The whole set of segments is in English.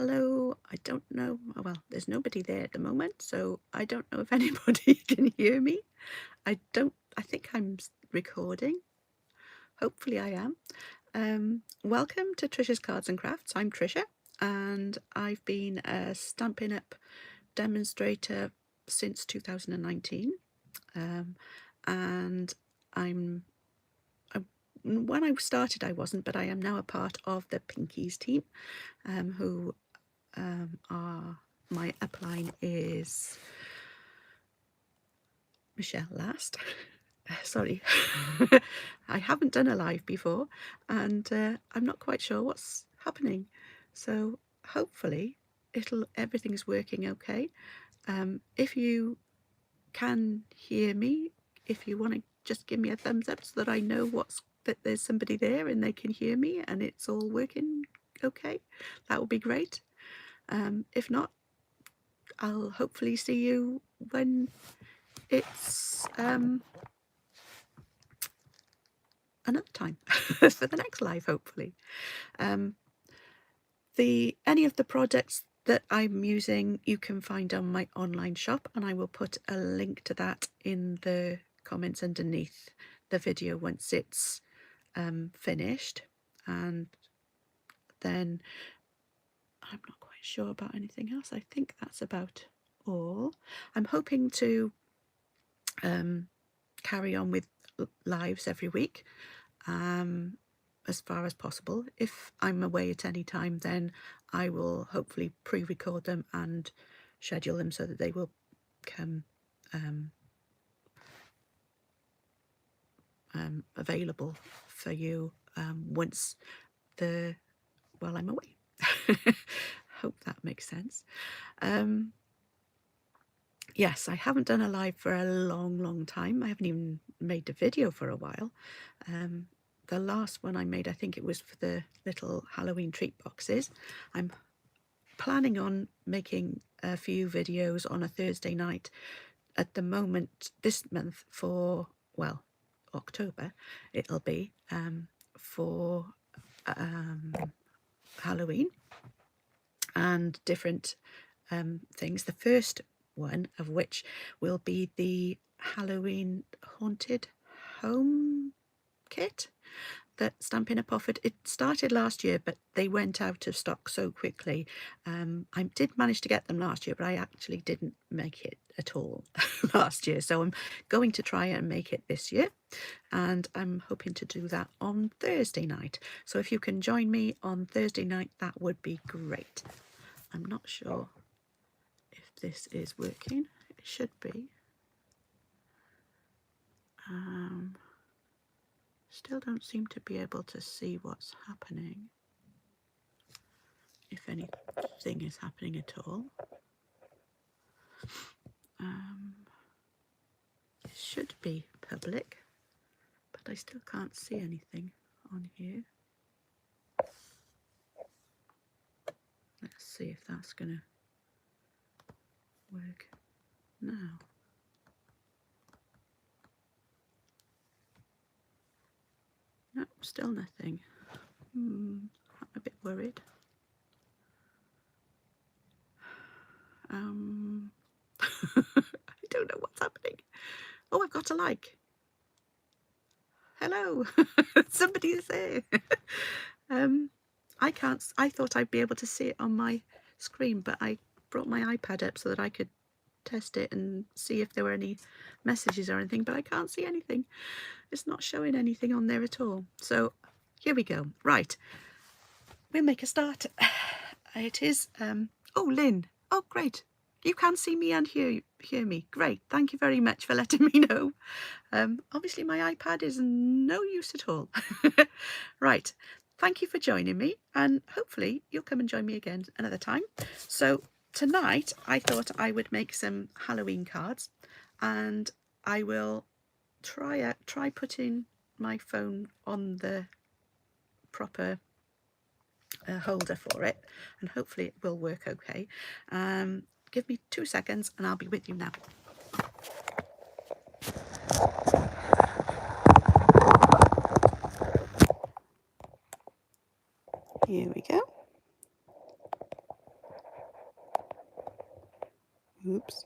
Hello, I don't know. Well, there's nobody there at the moment, so I don't know if anybody can hear me. I think I'm recording. Hopefully I am. Welcome to Tricia's Cards and Crafts. I'm Tricia, and I've been a Stampin' Up! Demonstrator since 2019. And when I started, I wasn't, but I am now a part of the Pinkies team, who are my upline is Michelle Last. Sorry, I haven't done a live before, and I'm not quite sure what's happening. So hopefully everything's working okay. If you can hear me, if you want to just give me a thumbs up so that I know that there's somebody there and they can hear me and it's all working okay, that would be great. If not, I'll hopefully see you when it's another time for the next live, hopefully. Any of the products that I'm using you can find on my online shop, and I will put a link to that in the comments underneath the video once it's finished. And then I'm not quite sure about anything else. I think that's about all. I'm hoping to carry on with lives every week as far as possible. If I'm away at any time, then I will hopefully pre-record them and schedule them so that they will come available for you once while I'm away. Hope that makes sense. Yes, I haven't done a live for a long time. I haven't even made a video for a while. The last one I made, I think it was for the little Halloween treat boxes. I'm planning on making a few videos on a Thursday night at the moment this month for, well, October it'll be, for Halloween and different things. The first one of which will be the Halloween Haunted Home kit that Stampin' Up! Offered. It started last year, but they went out of stock so quickly. I did manage to get them last year, but I actually didn't make it at all last year. So I'm going to try and make it this year, and I'm hoping to do that on Thursday night. So if you can join me on Thursday night, that would be great. I'm not sure if this is working. It should be. Still don't seem to be able to see what's happening, if anything is happening at all. It should be public, but I still can't see anything on here. Let's see if that's going to work now. No, still nothing. I'm a bit worried. I don't know what's happening. Oh, I've got a like. Hello, somebody is there. I thought I'd be able to see it on my screen, but I brought my iPad up so that I could test it and see if there were any messages or anything, but I can't see anything. It's not showing anything on there at all. So here we go. Right, we'll make a start. It is oh, Lynn. Oh, great. You can see me and hear me. Great. Thank you very much for letting me know. Obviously my iPad is no use at all. Right. Thank you for joining me, and hopefully you'll come and join me again another time. So tonight I thought I would make some Halloween cards, and I will try putting my phone on the proper holder for it, and hopefully it will work okay. Give me 2 seconds and I'll be with you now. Here we go. Oops.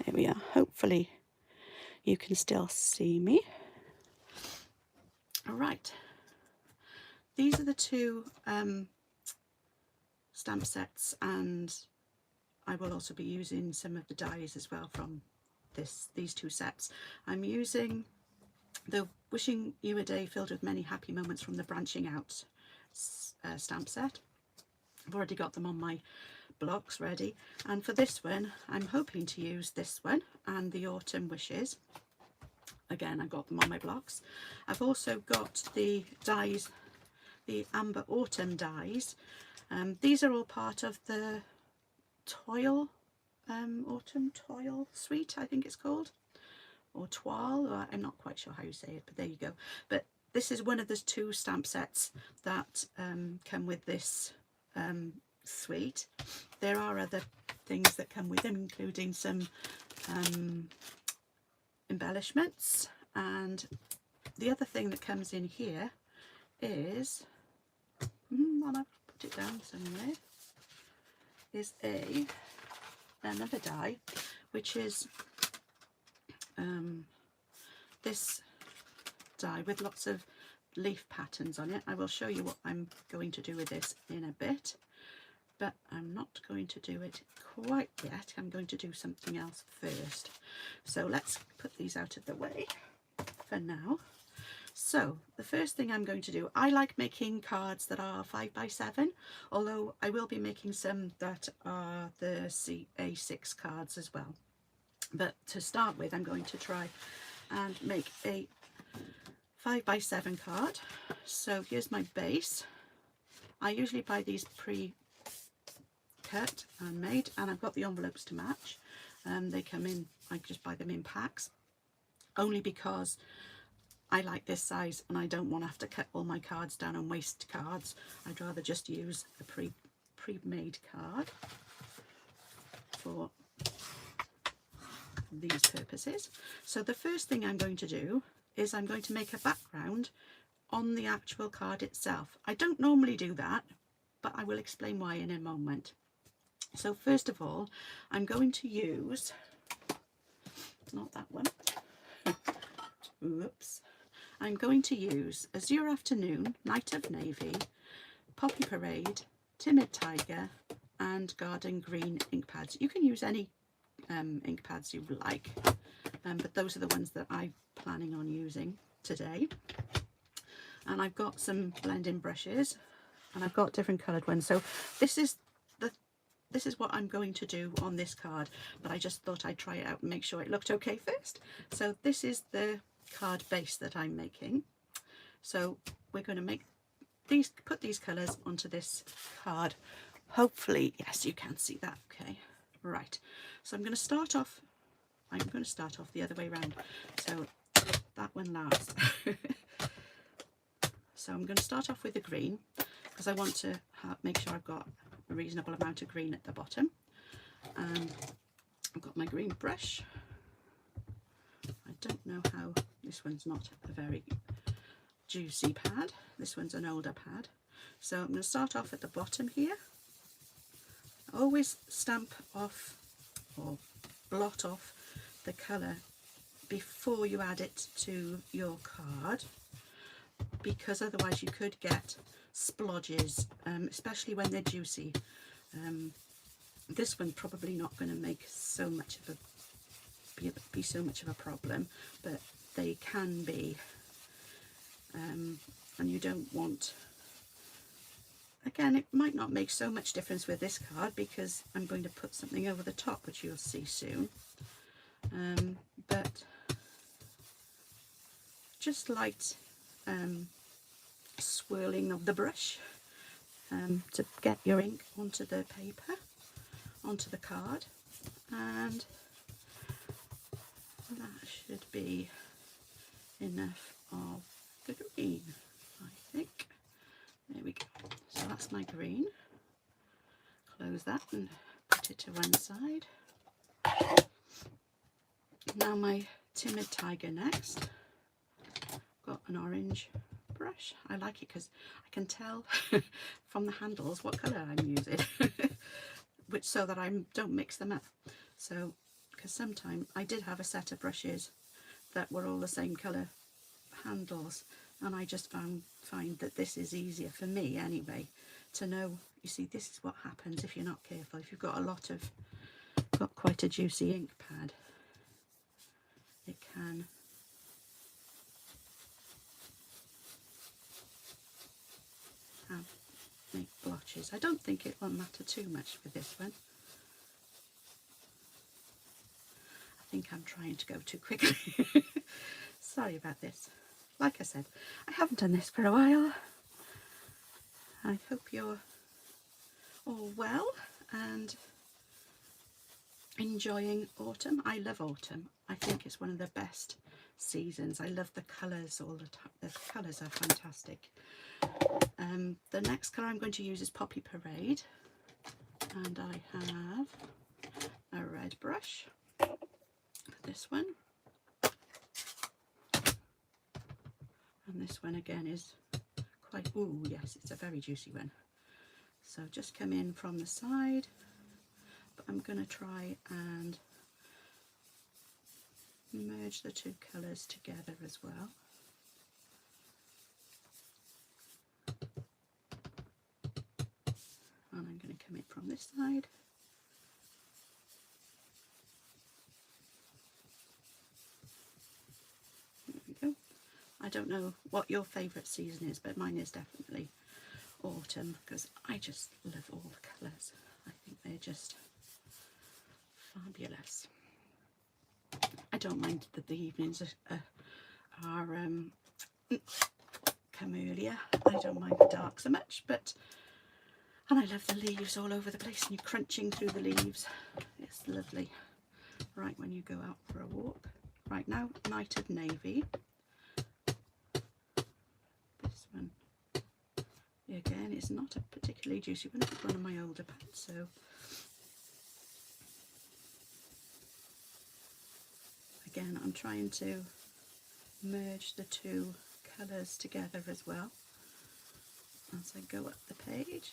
There we are. Hopefully you can still see me. All right. These are the two stamp sets, and I will also be using some of the dies as well from these two sets. I'm using the Wishing You a Day Filled with Many Happy Moments from the Branching Out stamp set. I've already got them on my blocks ready, and for this one I'm hoping to use this one and the Autumn Wishes. Again, I've got them on my blocks. I've also got the dies, the Amber Autumn dies. These are all part of the Toil Autumn Toil suite, I think it's called, or Toile, or I'm not quite sure how you say it, but there you go. But this is one of the two stamp sets that come with this suite. There are other things that come with them, including some embellishments, and the other thing that comes in here is, I'll put it down somewhere, is another die, which is this die with lots of leaf patterns on it. I will show you what I'm going to do with this in a bit, but I'm not going to do it quite yet. I'm going to do something else first. So let's put these out of the way for now. So the first thing I'm going to do, I like making cards that are 5x7, although I will be making some that are the A6 cards as well. But to start with, I'm going to try and make a 5x7 card. So here's my base. I usually buy these pre-cut and made, and I've got the envelopes to match. They come in, I just buy them in packs, only because I like this size and I don't want to have to cut all my cards down and waste cards. I'd rather just use a pre-made card for these purposes. So the first thing I'm going to do is I'm going to make a background on the actual card itself. I don't normally do that, but I will explain why in a moment. So first of all, I'm going to use, not that one, oops, I'm going to use Azure Afternoon, Night of Navy, Poppy Parade, Timid Tiger, and Garden Green ink pads. You can use any ink pads you like, but those are the ones that I'm planning on using today. And I've got some blending brushes, and I've got different coloured ones. So this is what I'm going to do on this card, but I just thought I'd try it out and make sure it looked okay first. So this is the card base that I'm making. So we're going to make these, put these colours onto this card. Hopefully, yes, you can see that. Okay, right. So I'm going to start off the other way around. So that one last. So I'm going to start off with the green, because I want to make sure I've got a reasonable amount of green at the bottom. And I've got my green brush. I don't know how, this one's not a very juicy pad. This one's an older pad. So I'm going to start off at the bottom here. Always stamp off or blot off the colour before you add it to your card, because otherwise you could get splodges, especially when they're juicy. This one's probably not going to make so much of be so much of a problem, but they can be, and you don't want, again, it might not make so much difference with this card because I'm going to put something over the top, which you'll see soon, but just light swirling of the brush to get your ink onto the paper, onto the card, and that should be enough of the green, I think. There we go. So that's my green. Close that and put it to one side. Now my Timid Tiger next. Got an orange brush. I like it because I can tell from the handles what colour I'm using. which so that I don't mix them up. So, because sometimes I did have a set of brushes that were all the same colour handles, and I just find that this is easier for me anyway to know. You see, this is what happens if you're not careful. If you've got got quite a juicy ink pad, it can make blotches. I don't think it will matter too much for this one. I think I'm trying to go too quickly. Sorry about this. Like I said, I haven't done this for a while. I hope you're all well and enjoying autumn. I love autumn. I think it's one of the best seasons. I love the colours all the time. The colours are fantastic. The next colour I'm going to use is Poppy Parade, and I have a red brush for this one, and this one again is quite, ooh yes, it's a very juicy one. So just come in from the side, but I'm going to try and merge the two colours together as well. And I'm going to come in from this side. There we go. I don't know what your favourite season is, but mine is definitely autumn, because I just love all the colours. I think they're just fabulous. I don't mind that the evenings are come earlier. I don't mind the dark so much, and I love the leaves all over the place, and you're crunching through the leaves. It's lovely. Right, when you go out for a walk. Right now, Night of Navy. This one, again, is not a particularly juicy one. It's one of my older pads, so again, I'm trying to merge the two colours together as well as I go up the page.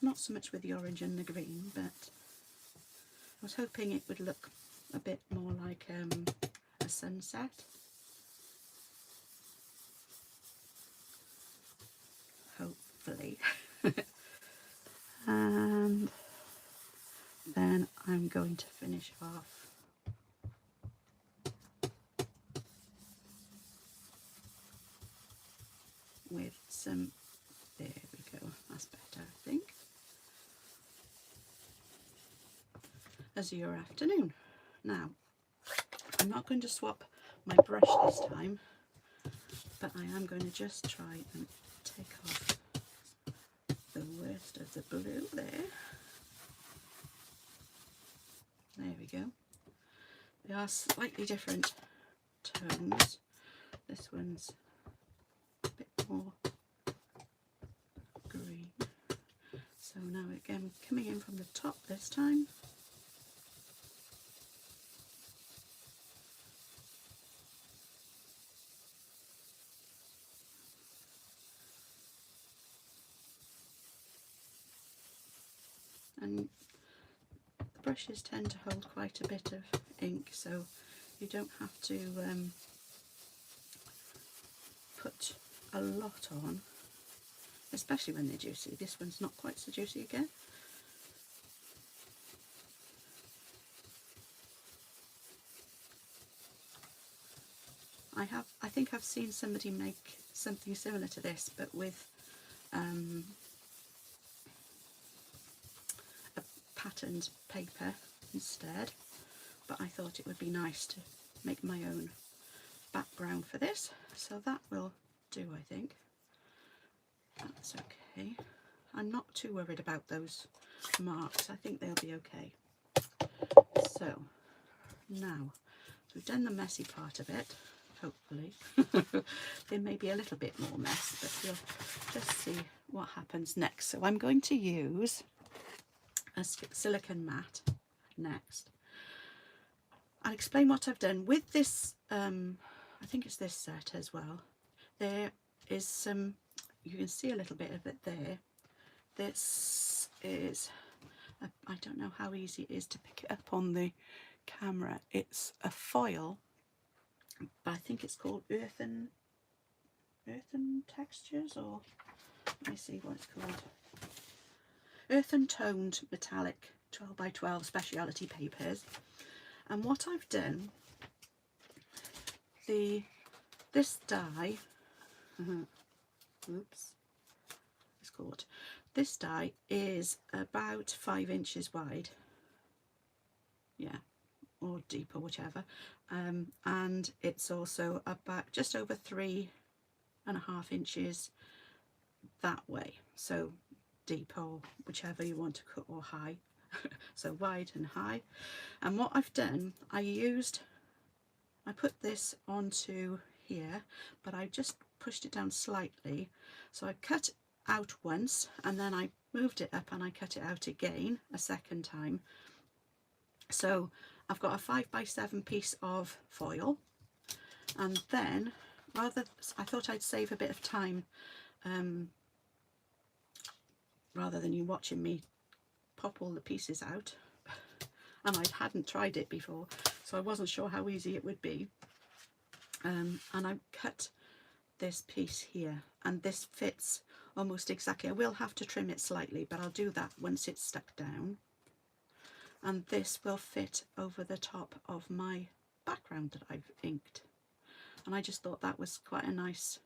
Not so much with the orange and the green, but I was hoping it would look a bit more like a sunset. Hopefully. And then I'm going to finish off with some, there we go, that's better I think. Azure Afternoon. Now, I'm not going to swap my brush this time, but I am going to just try and take off the worst of the blue there. There we go. They are slightly different tones. This one's a bit more green. So now again, coming in from the top this time. And the brushes tend to hold quite a bit of ink, so you don't have to put a lot on, especially when they're juicy. This one's not quite so juicy again. I think I've seen somebody make something similar to this, but with a patterned paper instead, but I thought it would be nice to make my own background for this, so that will do. I think that's okay. I'm not too worried about those marks. I think they'll be okay. So now we've done the messy part of it, hopefully. There may be a little bit more mess, but we'll just see what happens next. So I'm going to use a silicone matte next. I'll explain what I've done with this. I think it's this set as well. There is some, you can see a little bit of it there. This is, I don't know how easy it is to pick it up on the camera. It's a foil, but I think it's called earthen textures, or let me see what it's called. Earthen toned metallic 12 by 12 speciality papers. And what I've done, this die, oops, it's caught. This die is about 5 inches wide, yeah, or deeper, whichever, and it's also about just over 3.5 inches that way, so deep, or whichever you want to cut, or high. So wide and high. And what I've done, I put this onto here, but I just pushed it down slightly, so I cut out once and then I moved it up and I cut it out again a second time. So I've got a 5 by 7 piece of foil, and then I thought I'd save a bit of time, rather than you watching me pop all the pieces out, and I hadn't tried it before, so I wasn't sure how easy it would be, and I cut this piece here, and this fits almost exactly. I will have to trim it slightly, but I'll do that once it's stuck down, and this will fit over the top of my background that I've inked, and I just thought that was quite a nice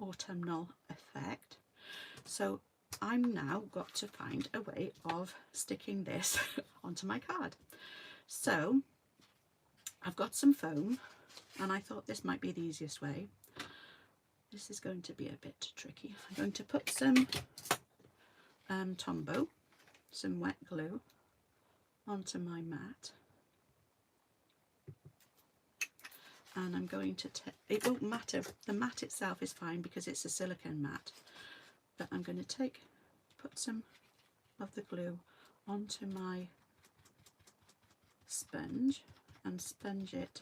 autumnal effect. So I'm now got to find a way of sticking this onto my card. So I've got some foam, and I thought this might be the easiest way. This is going to be a bit tricky. I'm going to put some Tombow, some wet glue, onto my mat, and I'm going to it won't matter, the mat itself is fine because it's a silicone mat, but I'm going to put some of the glue onto my sponge and sponge it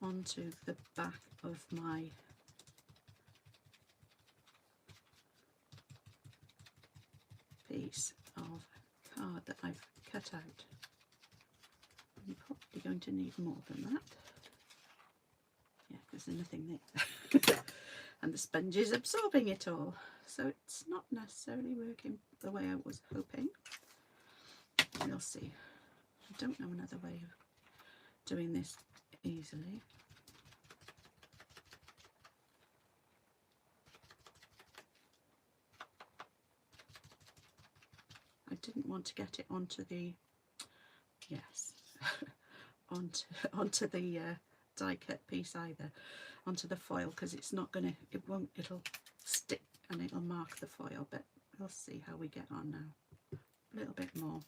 onto the back of my piece of card that I've cut out. I'm probably going to need more than that, yeah, because there's nothing there. And the sponge is absorbing it all, so it's not necessarily working the way I was hoping. We'll see. I don't know another way of doing this easily. I didn't want to get it onto the, yes, onto the die cut piece either, onto the foil, because it's not gonna, it'll stick and it'll mark the foil, but we'll see how we get on now. A little bit more,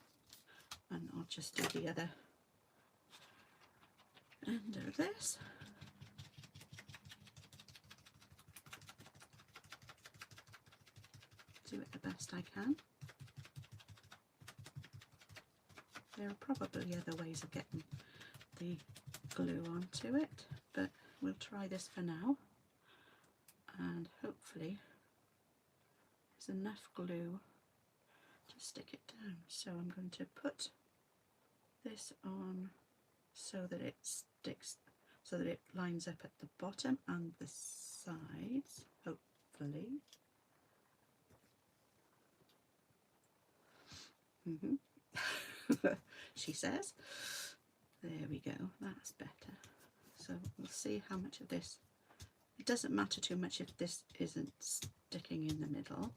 and I'll just do the other end of this. Do it the best I can. There are probably other ways of getting the glue onto it, but we'll try this for now, and hopefully there's enough glue to stick it down. So I'm going to put this on so that it sticks, so that it lines up at the bottom and the sides, hopefully. She says. There we go, that's better. So we'll see how much of this, it doesn't matter too much if this isn't sticking in the middle,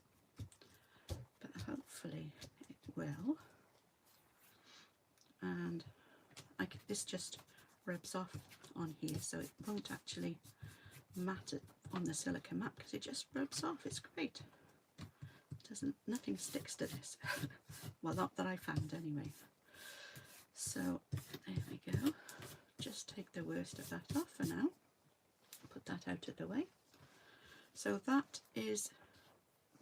but hopefully it will. And this just rubs off on here, so it won't actually matter on the silicone mat because it just rubs off. It's great. Nothing sticks to this. Well, not that I found anyway. So there we go. Just take the worst of that off for now. Put that out of the way. So that is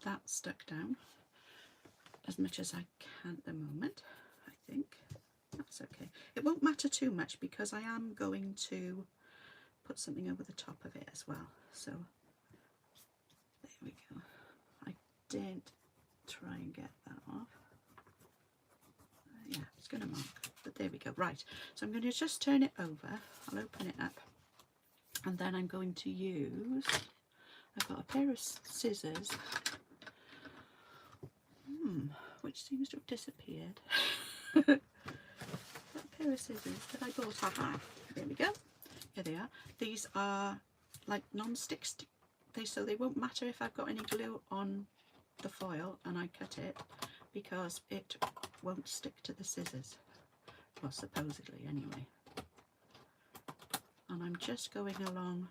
that stuck down as much as I can at the moment. I think that's okay. It won't matter too much because I am going to put something over the top of it as well. So there we go. I did try and get that off. Right, so I'm going to just turn it over. I'll open it up, and then I'm going to use, I've got a pair of scissors, which seems to have disappeared. A pair of scissors that I bought. Aha, there we go. Here they are. These are like non-stick, so they won't matter if I've got any glue on the foil and I cut it, because it won't stick to the scissors. Well, supposedly anyway. And I'm just going along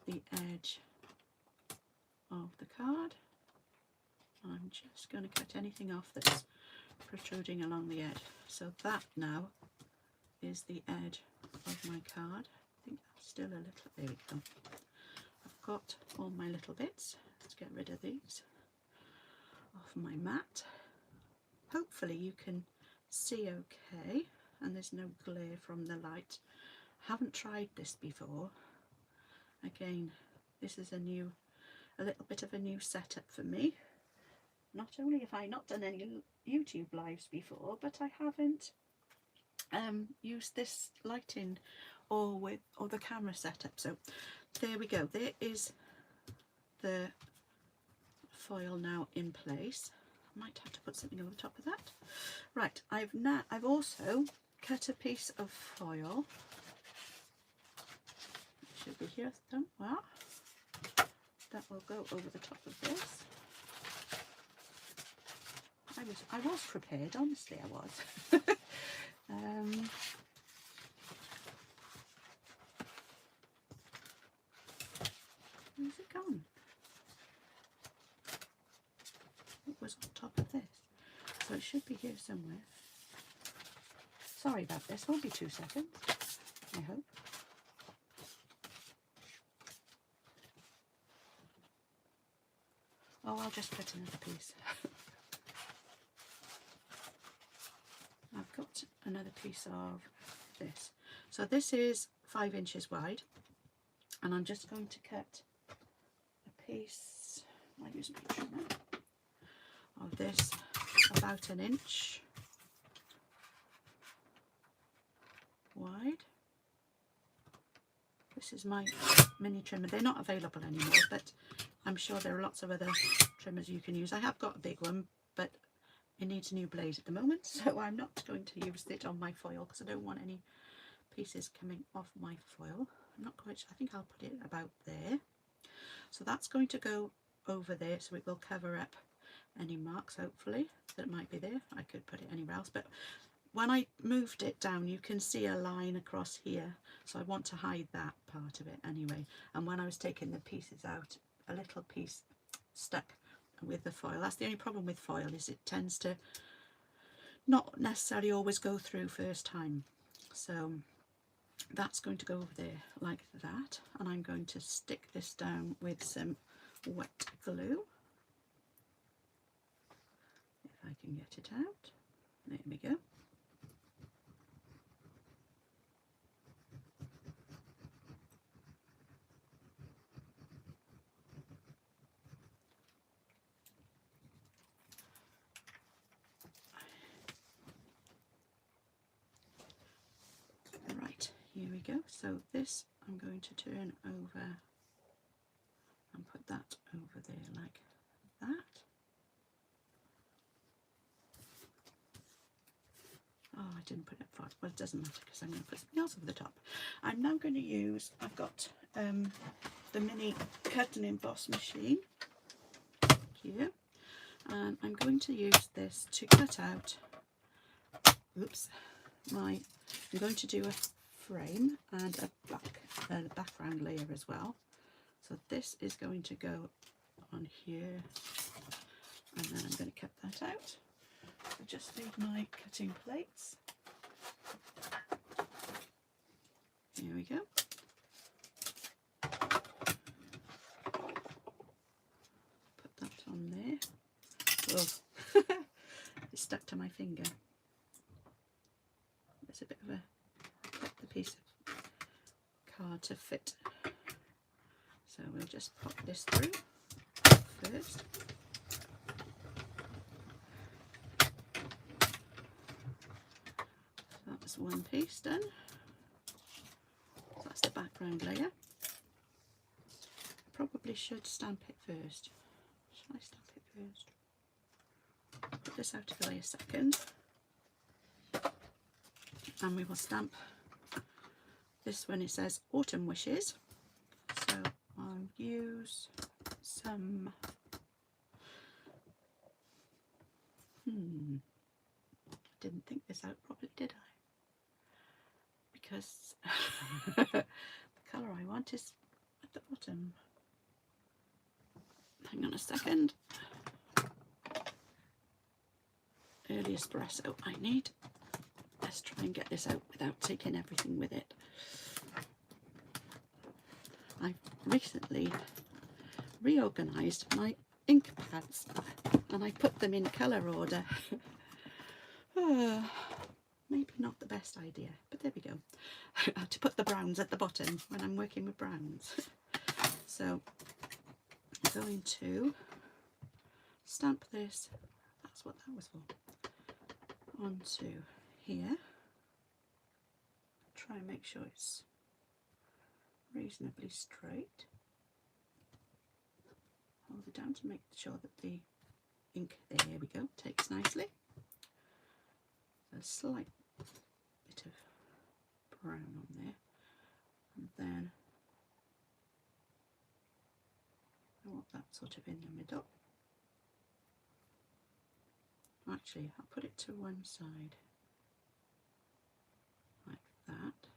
the edge of the card. I'm just going to cut anything off that's protruding along the edge. So that now is the edge of my card. I think that's still a little, there we go. I've got all my little bits. Let's get rid of these off my mat. Hopefully you can see okay and there's no glare from the light. Haven't tried this before. Again, this is a little bit of a new setup for me. Not only have I not done any YouTube lives before, but I haven't used this lighting or the camera setup. So there we go. There is the foil now in place. I might have to put something over the top of that. Right, I've also cut a piece of foil. It should be here somewhere. That will go over the top of this. I was prepared, honestly I was. Where's it gone? It was on top of this, so it should be here somewhere. Sorry about this, won't be 2 seconds, I hope. Oh, I'll just cut another piece. I've got another piece of this. So this is 5 inches wide, and I'm just going to cut a piece, I use my trimmer, of this about 1 inch wide. This is my mini trimmer. They're not available anymore, but I'm sure there are lots of other trimmers you can use. I have got a big one, but it needs a new blade at the moment, so I'm not going to use it on my foil because I don't want any pieces coming off my foil. I'm not quite sure. I think I'll put it about there. So that's going to go over there, so it will cover up any marks, hopefully, that might be there. I could put it anywhere else, but when I moved it down, you can see a line across here, so I want to hide that part of it anyway. And when I was taking the pieces out, a little piece stuck with the foil. That's the only problem with foil, is it tends to not necessarily always go through first time. So that's going to go over there like that, and I'm going to stick this down with some wet glue, if I can get it out. There we go. Right, here we go. So this I'm going to turn over and put that over there like that. Oh, I didn't put it far. Well, it doesn't matter because I'm going to put something else over the top. I'm now going to use, I've got the mini cut and emboss machine here, and I'm going to use this to cut out, oops, I'm going to do a frame and a black background layer as well. So this is going to go on here, and then I'm going to cut that out. I just need my cutting plates. Here we go. Put that on there. Oh, it stuck to my finger. There's a bit of a, cut the piece of card to fit. So we'll just pop this through first. That's one piece done. So that's the background layer. Probably should stamp it first. Shall I stamp it first? Put this out of the way a second. And we will stamp this one. It says Autumn Wishes. So I'll use some didn't think this out properly, did I? Because the colour I want is at the bottom. Hang on a second. Early espresso I need. Let's try and get this out without taking everything with it. I've recently reorganised my ink pads and I put them in colour order. Maybe not the best idea, but there we go. To put the browns at the bottom when I'm working with browns. So I'm going to stamp this, that's what that was for, onto here. Try and make sure it's reasonably straight. Hold it down to make sure that the ink, there we go, takes nicely. A slight bit of brown on there, and then I want that sort of in the middle. Actually, I'll put it to one side like that.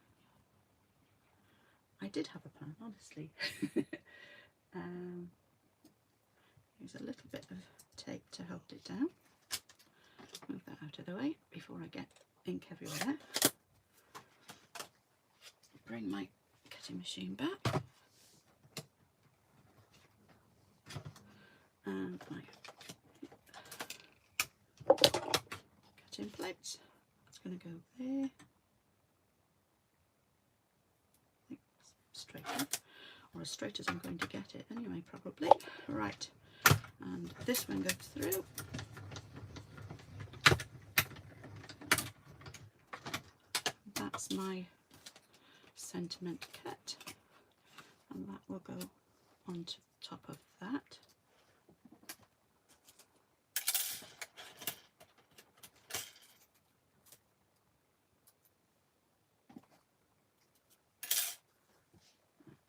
I did have a plan, honestly. Use a little bit of tape to hold it down. Move that out of the way before I get ink everywhere. Bring my cutting machine back. And my cutting plates. It's going to go there. I think straight up, or as straight as I'm going to get it anyway, probably. Right, and this one goes through. That's my sentiment cut, and that will go on top of that.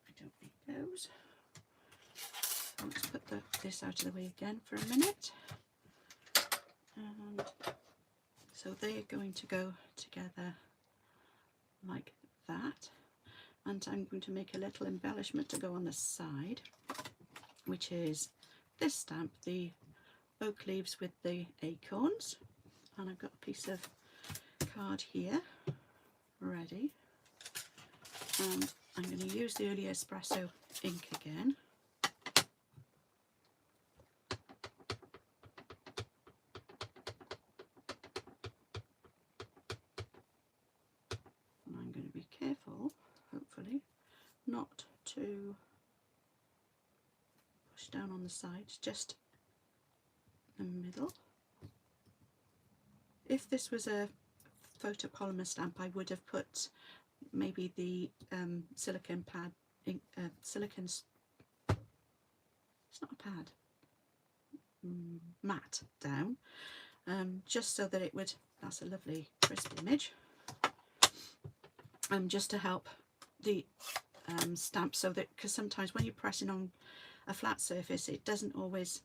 I don't need those. I'll just put this out of the way again for a minute. And so they're going to go together like that, and I'm going to make a little embellishment to go on the side, which is this stamp, the oak leaves with the acorns, and I've got a piece of card here ready, and I'm going to use the Early Espresso ink again. I'm going to be careful, hopefully, not to push down on the sides, just the middle. If this was a photopolymer stamp, I would have put maybe the silicone pad, it's not a pad, mat down, just so that it would, that's a lovely crisp image. Just to help the stamp, so that, because sometimes when you're pressing on a flat surface it doesn't always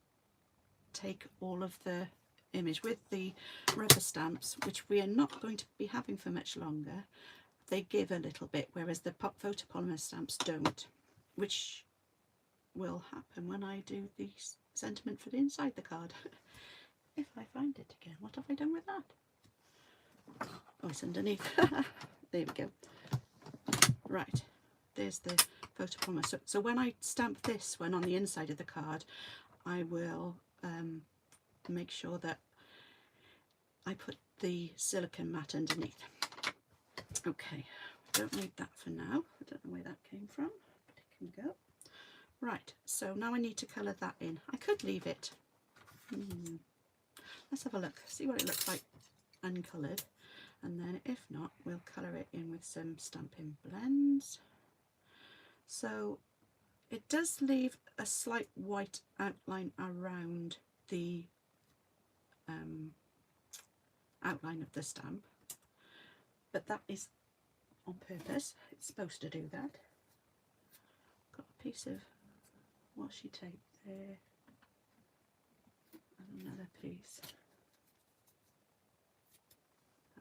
take all of the image. With the rubber stamps, which we are not going to be having for much longer, they give a little bit, whereas the photopolymer stamps don't, which will happen when I do the sentiment for the inside the card. If I find it again. What have I done with that? Oh, it's underneath. There we go. Right, there's the photopolymer. So when I stamp this one on the inside of the card, I will make sure that I put the silicone mat underneath. Okay, don't need that for now. I don't know where that came from, but it can go. Right, so now I need to colour that in. I could leave it. Let's have a look, see what it looks like uncoloured. and then if not, we'll colour it in with some Stampin' Blends. So it does leave a slight white outline around the outline of the stamp, but that is on purpose. It's supposed to do that. Got a piece of washi tape there and another piece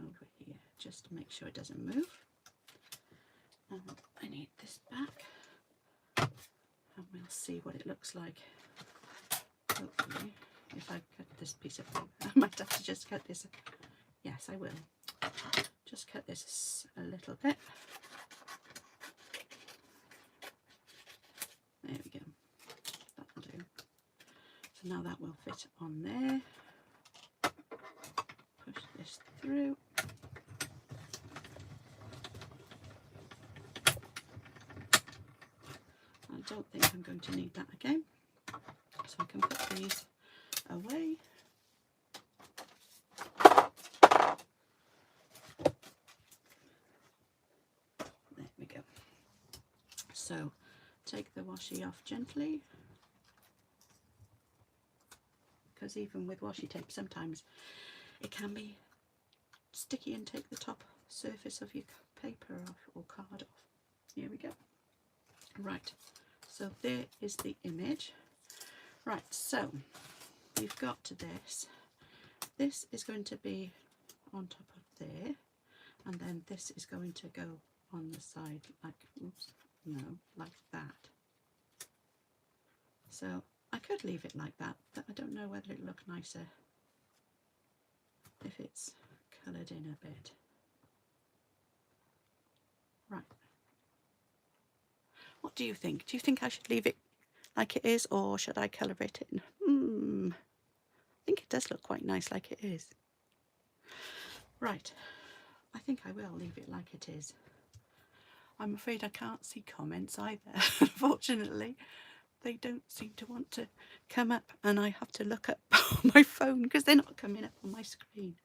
over here, just to make sure it doesn't move. And I need this back, and we'll see what it looks like. Hopefully, if I cut this piece of paper, I might have to just cut this. Yes, I will. Just cut this a little bit. There we go. That'll do. So now that will fit on there. Push this through. I don't think I'm going to need that again, so I can put these away. There we go. So take the washi off gently, because even with washi tape sometimes it can be sticky, and take the top surface of your paper off or card off. Here we go. Right, so there is the image. Right, so we've got to this. This is going to be on top of there, and then this is going to go on the side like, oops, no, like that. So I could leave it like that, but I don't know whether it'll look nicer if it's coloured in a bit. Right. What do you think? Do you think I should leave it like it is, or should I colour it in? I think it does look quite nice like it is. Right, I think I will leave it like it is. I'm afraid I can't see comments either. Unfortunately, they don't seem to want to come up, and I have to look up on my phone because they're not coming up on my screen.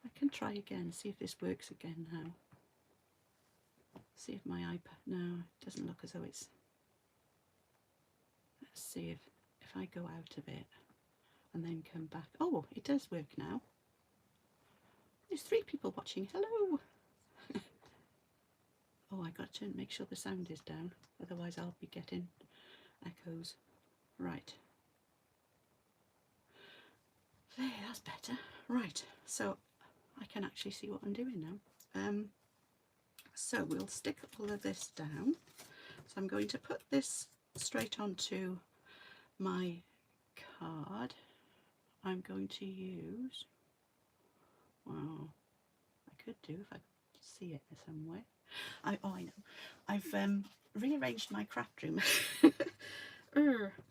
I can try again, see if this works again now. See if my iPad, no, it doesn't look as though it's, let's see if I go out of it and then come back. Oh, it does work now. There's 3 people watching, hello. Oh, I got to make sure the sound is down, otherwise I'll be getting echoes. Right. There, that's better. Right, so I can actually see what I'm doing now. So we'll stick all of this down. So I'm going to put this straight onto my card. I'm going to use, well, I could do if I could see it somewhere. I know. I've rearranged my craft room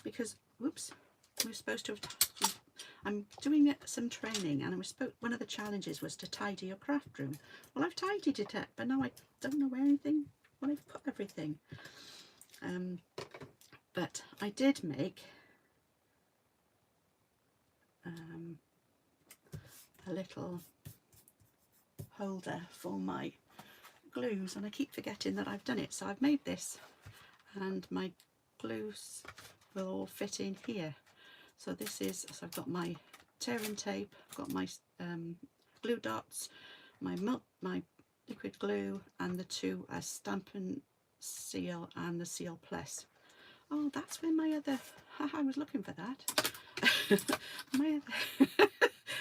because, whoops, we're supposed to have, I'm doing some training, and one of the challenges was to tidy your craft room. Well, I've tidied it up, but now I don't know where I've put everything. But I did make a little holder for my glues, and I keep forgetting that I've done it. So I've made this, and my glues will all fit in here. So this is, so I've got my tearing tape, I've got my glue dots, my liquid glue, and the 2 Stampin' Seal and the Seal Plus. Oh, that's where my other, I was looking for that. My other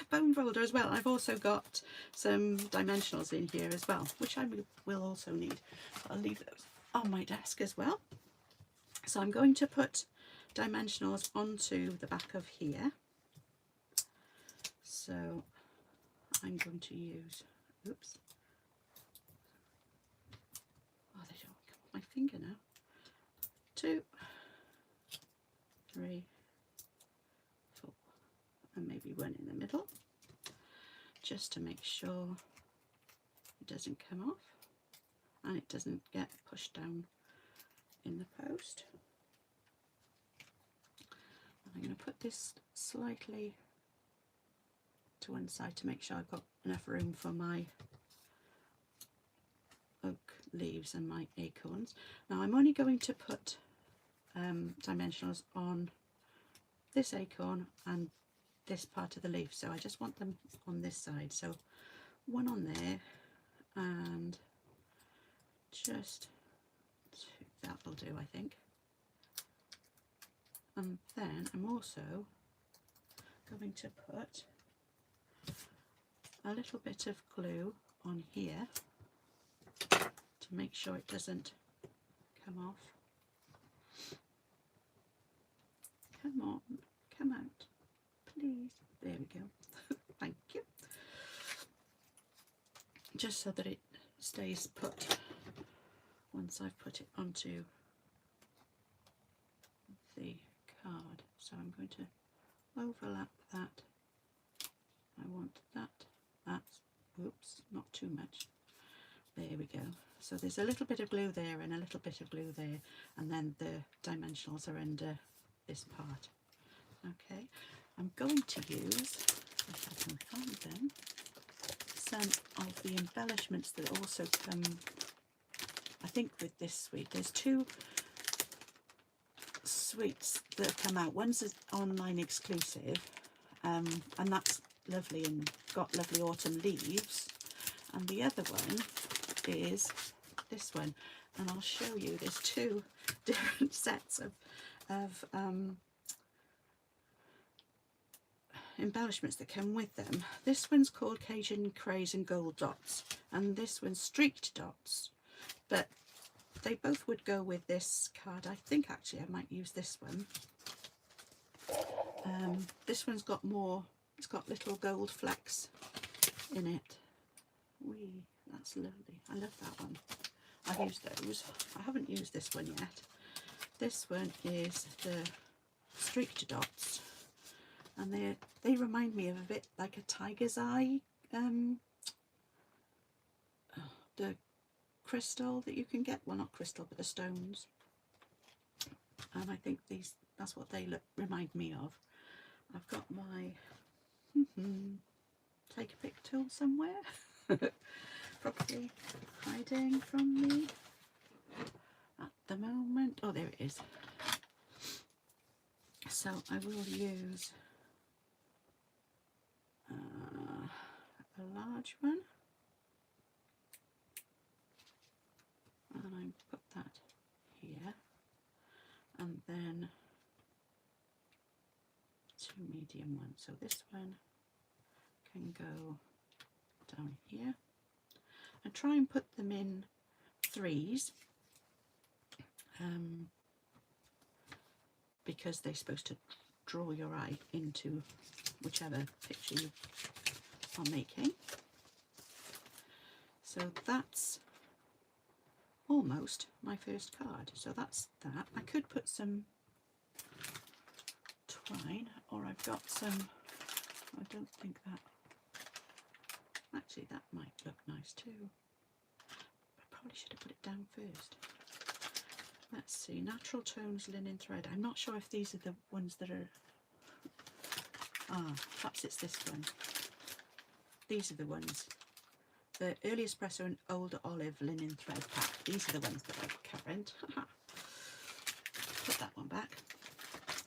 bone folder as well. I've also got some dimensionals in here as well, which I will also need. I'll leave those on my desk as well. So I'm going to put dimensionals onto the back of here. So I'm going to use, oops, oh, they don't come off my finger now. 2, 3, 4, and maybe 1 in the middle, just to make sure it doesn't come off and it doesn't get pushed down in the post. I'm going to put this slightly to one side to make sure I've got enough room for my leaves and my acorns. Now I'm only going to put dimensionals on this acorn and this part of the leaf, so I just want them on this side, so one on there and just two, that will do I think. And then I'm also going to put a little bit of glue on here to make sure it doesn't come off. Come on, come out, please. There we go. Thank you. Just so that it stays put once I've put it onto the card. So I'm going to overlap that. I want that. That's, oops, not too much. There we go. So there's a little bit of glue there and a little bit of glue there, and then the dimensionals are under this part. Okay, I'm going to use, if I can find them, some of the embellishments that also come, I think, with this suite. There's two suites that have come out. One's an online exclusive, and that's lovely and got lovely autumn leaves, and the other one is this one, and I'll show you. There's two different sets of embellishments that come with them. This one's called Cajun Craze and Gold Dots, and this one's Streaked Dots, but they both would go with this card. I think actually I might use this one. This one's got more, it's got little gold flecks in it. Wee, that's lovely. I love that one. I've used those. I haven't used this one yet. This one is the Streaked Dots, and they remind me of a bit like a tiger's eye, the crystal that you can get, well, not crystal, but the stones, and I think these, that's what they remind me of. I've got my take a pic tool somewhere, probably hiding from me at the moment. Oh, there it is. So I will use a large one, and I put that here, and then two medium ones. So this one can go down here. I try and put them in threes, because they're supposed to draw your eye into whichever picture you are making. So that's almost my first card. So that's that. I could put some twine, or I've got some, I don't think that, actually that might look nice too. I probably should have put it down first. Let's see, Natural Tones Linen Thread. I'm not sure if these are the ones that are, perhaps it's this one. These are the ones. The Early Espresso and Old Olive Linen Thread Pack. These are the ones that are current. Put that one back.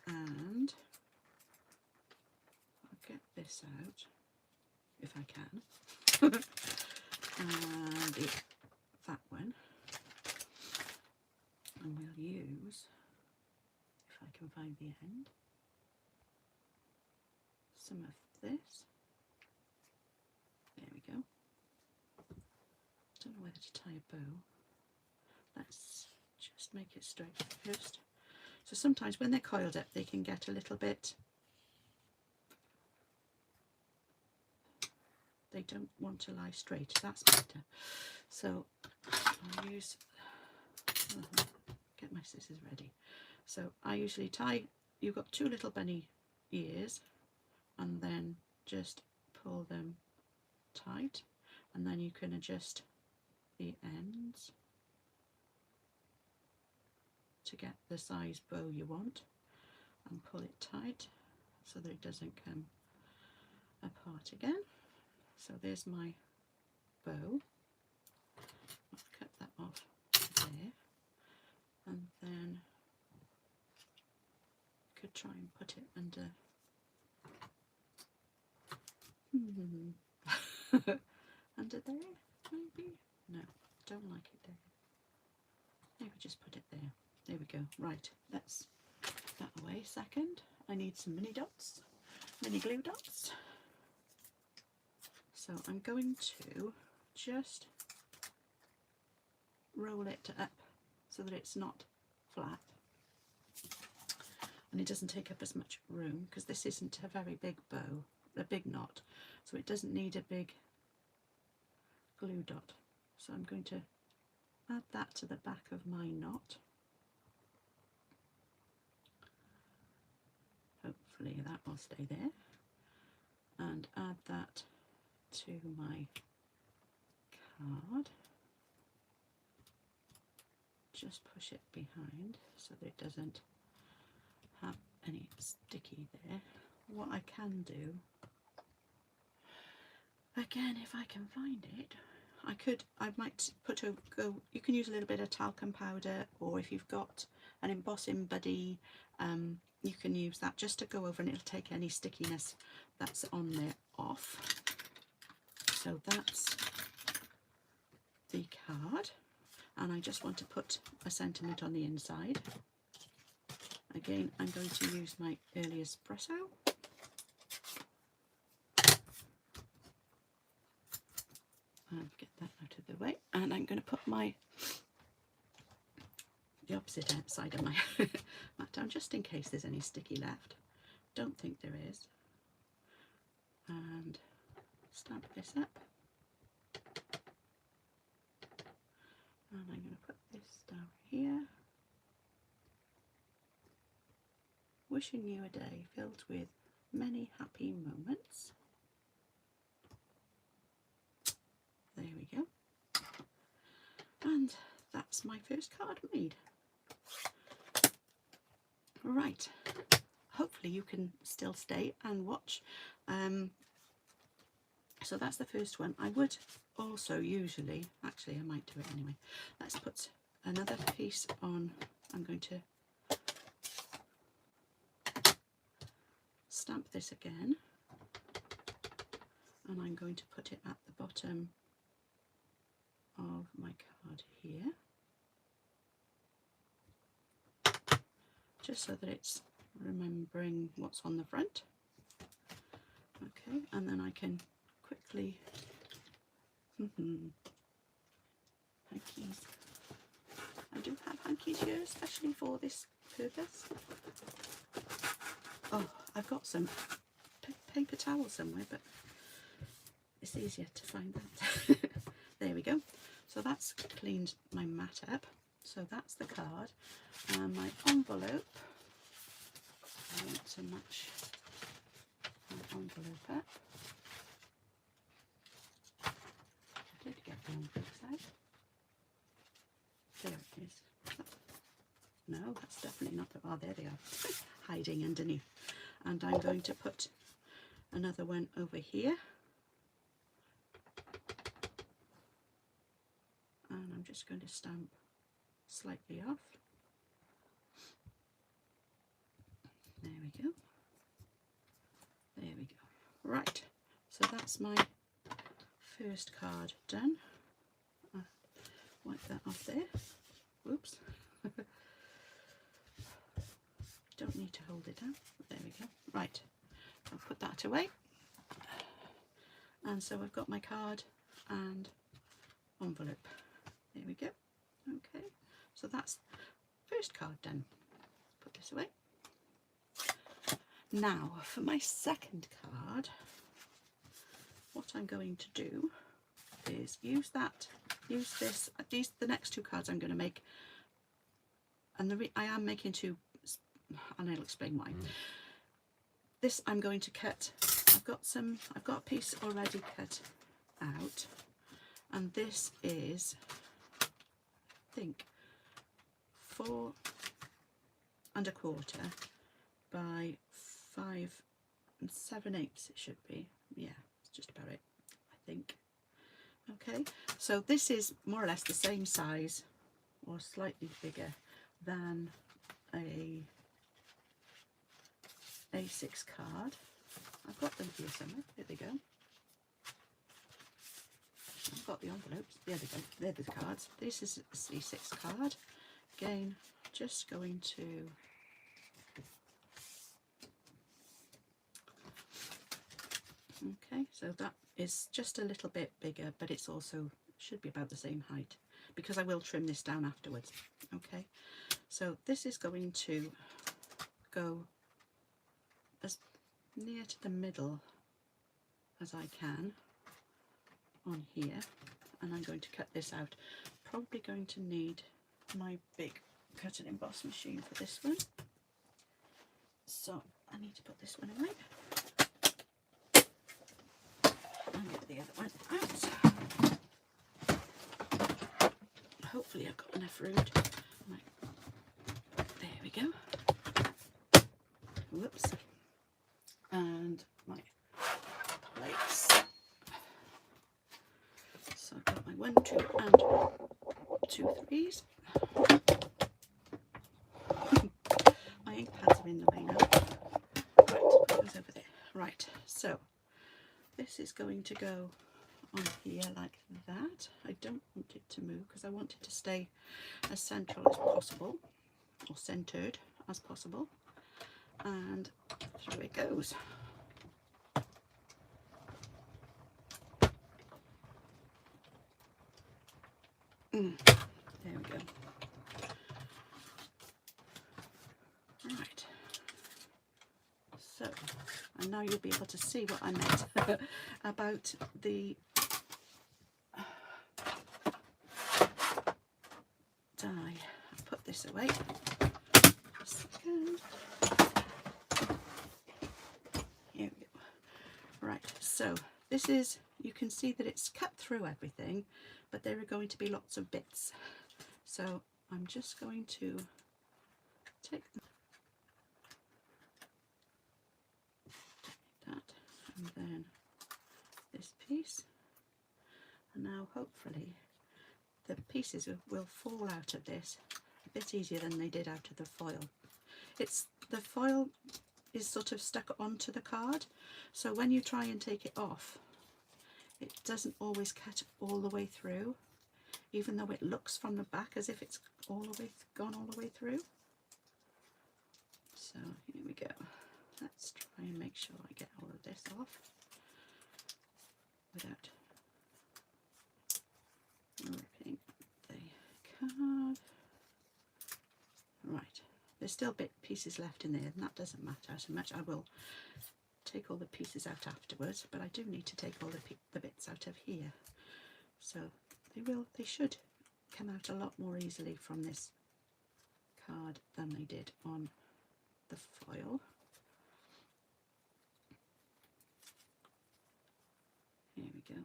And I'll get this out, if I can. And that one. And we'll use, if I can find the end, some of this. There we go. Don't know whether to tie a bow. Let's just make it straight first. So sometimes when they're coiled up, they can get a little bit, they don't want to lie straight. That's better. So I'll use, get my scissors ready. So I usually tie, you've got two little bunny ears, and then just pull them tight, and then you can adjust the ends to get the size bow you want, and pull it tight so that it doesn't come apart again. So there's my bow. I'll cut that off try and put it under. Under there, maybe? No, don't like it there. Maybe just put it there. There we go. Right, let's put that away a second. I need some mini dots, mini glue dots. So I'm going to just roll it up so that it's not flat and it doesn't take up as much room, because this isn't a very big bow, a big knot, so it doesn't need a big glue dot. So I'm going to add that to the back of my knot. Hopefully that will stay there, and add that to my card. Just push it behind so that it doesn't have any sticky there. What I can do, again, if I can find it, I might you can use a little bit of talcum powder, or if you've got an embossing buddy, you can use that just to go over, and it'll take any stickiness that's on there off. So that's the card, and I just want to put a sentiment on the inside. Again, I'm going to use my early espresso. And get that out of the way, and I'm going to put the opposite side of my mat down, just in case there's any sticky left. Don't think there is. And stamp this up. And I'm going to put this down here. Wishing you a day filled with many happy moments. There we go. And that's my first card made. Right. Hopefully you can still stay and watch. So that's the first one. I would also usually, actually I might do it anyway. Let's put another piece on. I'm going to stamp this again, and I'm going to put it at the bottom of my card here, just so that it's remembering what's on the front. Okay, and then I can quickly hankies. I do have hankies here especially for this purpose. Oh, I've got some paper towel somewhere, but it's easier to find that. There we go. So that's cleaned my mat up. So that's the card, and my envelope. I want to match my envelope up. I did get the envelopes out. There it is. No, that's definitely not the. Oh, there they are, hiding underneath. And I'm going to put another one over here. And I'm just going to stamp slightly off. There we go. There we go. Right, so that's my first card done. Wipe that off there. Whoops. Don't need to hold it down. There we go. Right, I'll put that away. And so I've got my card and envelope. There we go. Okay, so that's first card done. Put this away. Now for my second card, what I'm going to do is use this. The next two cards I'm going to make, and I am making two, and I'll explain why. This I'm going to cut. I've got a piece already cut out, and this is, I think, 4 1/4 by 5 7/8 it should be. Yeah, it's just about it, I think. Okay, so this is more or less the same size or slightly bigger than a A6 card. I've got them here somewhere. There they go. I've got the envelopes. There they go. They're the cards. This is a C6 card. Again, just going to okay, so that is just a little bit bigger, but it's also should be about the same height because I will trim this down afterwards. Okay, so this is going to go as near to the middle as I can on here, and I'm going to cut this out. Probably going to need my big cut and emboss machine for this one, so I need to put this one away and get the other one out. Hopefully I've got enough room to, there we go. Whoops. And my plates. So I've got my 1, 2 and 2 3s. My ink pads are in the way now. Right, it goes over there. Right, so this is going to go on here like that. I don't want it to move because I want it to stay as central as possible, or centered as possible. And through it goes. There we go. Right. So, and now you'll be able to see what I meant about the die. I'll put this away for a second. Here we go. Right, so this is, you can see that it's cut through everything, but there are going to be lots of bits. So I'm just going to take that and then this piece, and now hopefully the pieces will fall out of this a bit easier than they did out of the foil. The foil is sort of stuck onto the card, so when you try and take it off, it doesn't always cut all the way through, even though it looks from the back as if it's all the way gone all the way through. So here we go. Let's try and make sure I get all of this off without ripping the card. Right, there's still pieces left in there, and that doesn't matter so much. I will take all the pieces out afterwards, but I do need to take all the bits out of here. So they should come out a lot more easily from this card than they did on the foil. Here we go.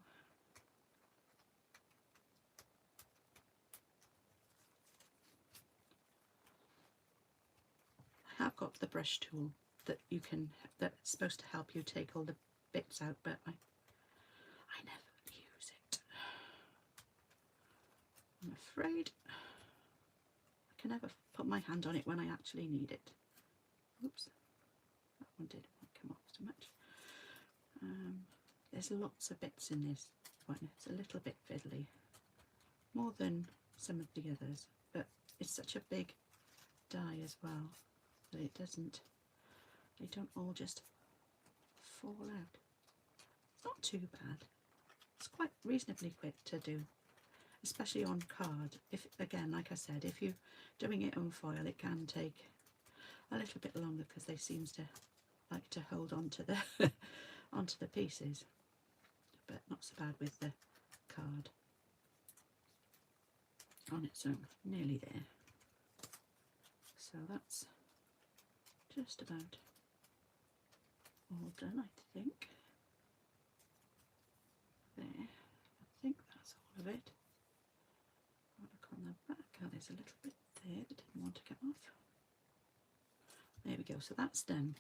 I have got the brush tool that's supposed to help you take all the bits out, but I never use it. I'm afraid I can never put my hand on it when I actually need it. Oops, that one didn't come off so much. There's lots of bits in this one. It's a little bit fiddly, more than some of the others, but it's such a big die as well that they don't all just fall out. It's not too bad. It's quite reasonably quick to do, especially on card. If, again, like I said, if you're doing it on foil, it can take a little bit longer because they seem to like to hold on to the onto the pieces, but not so bad with the card on its own. Nearly there. So that's just about all done, I think. There, I think that's all of it. I'll look on the back. Oh, there's a little bit there that didn't want to come off. There we go, so that's done.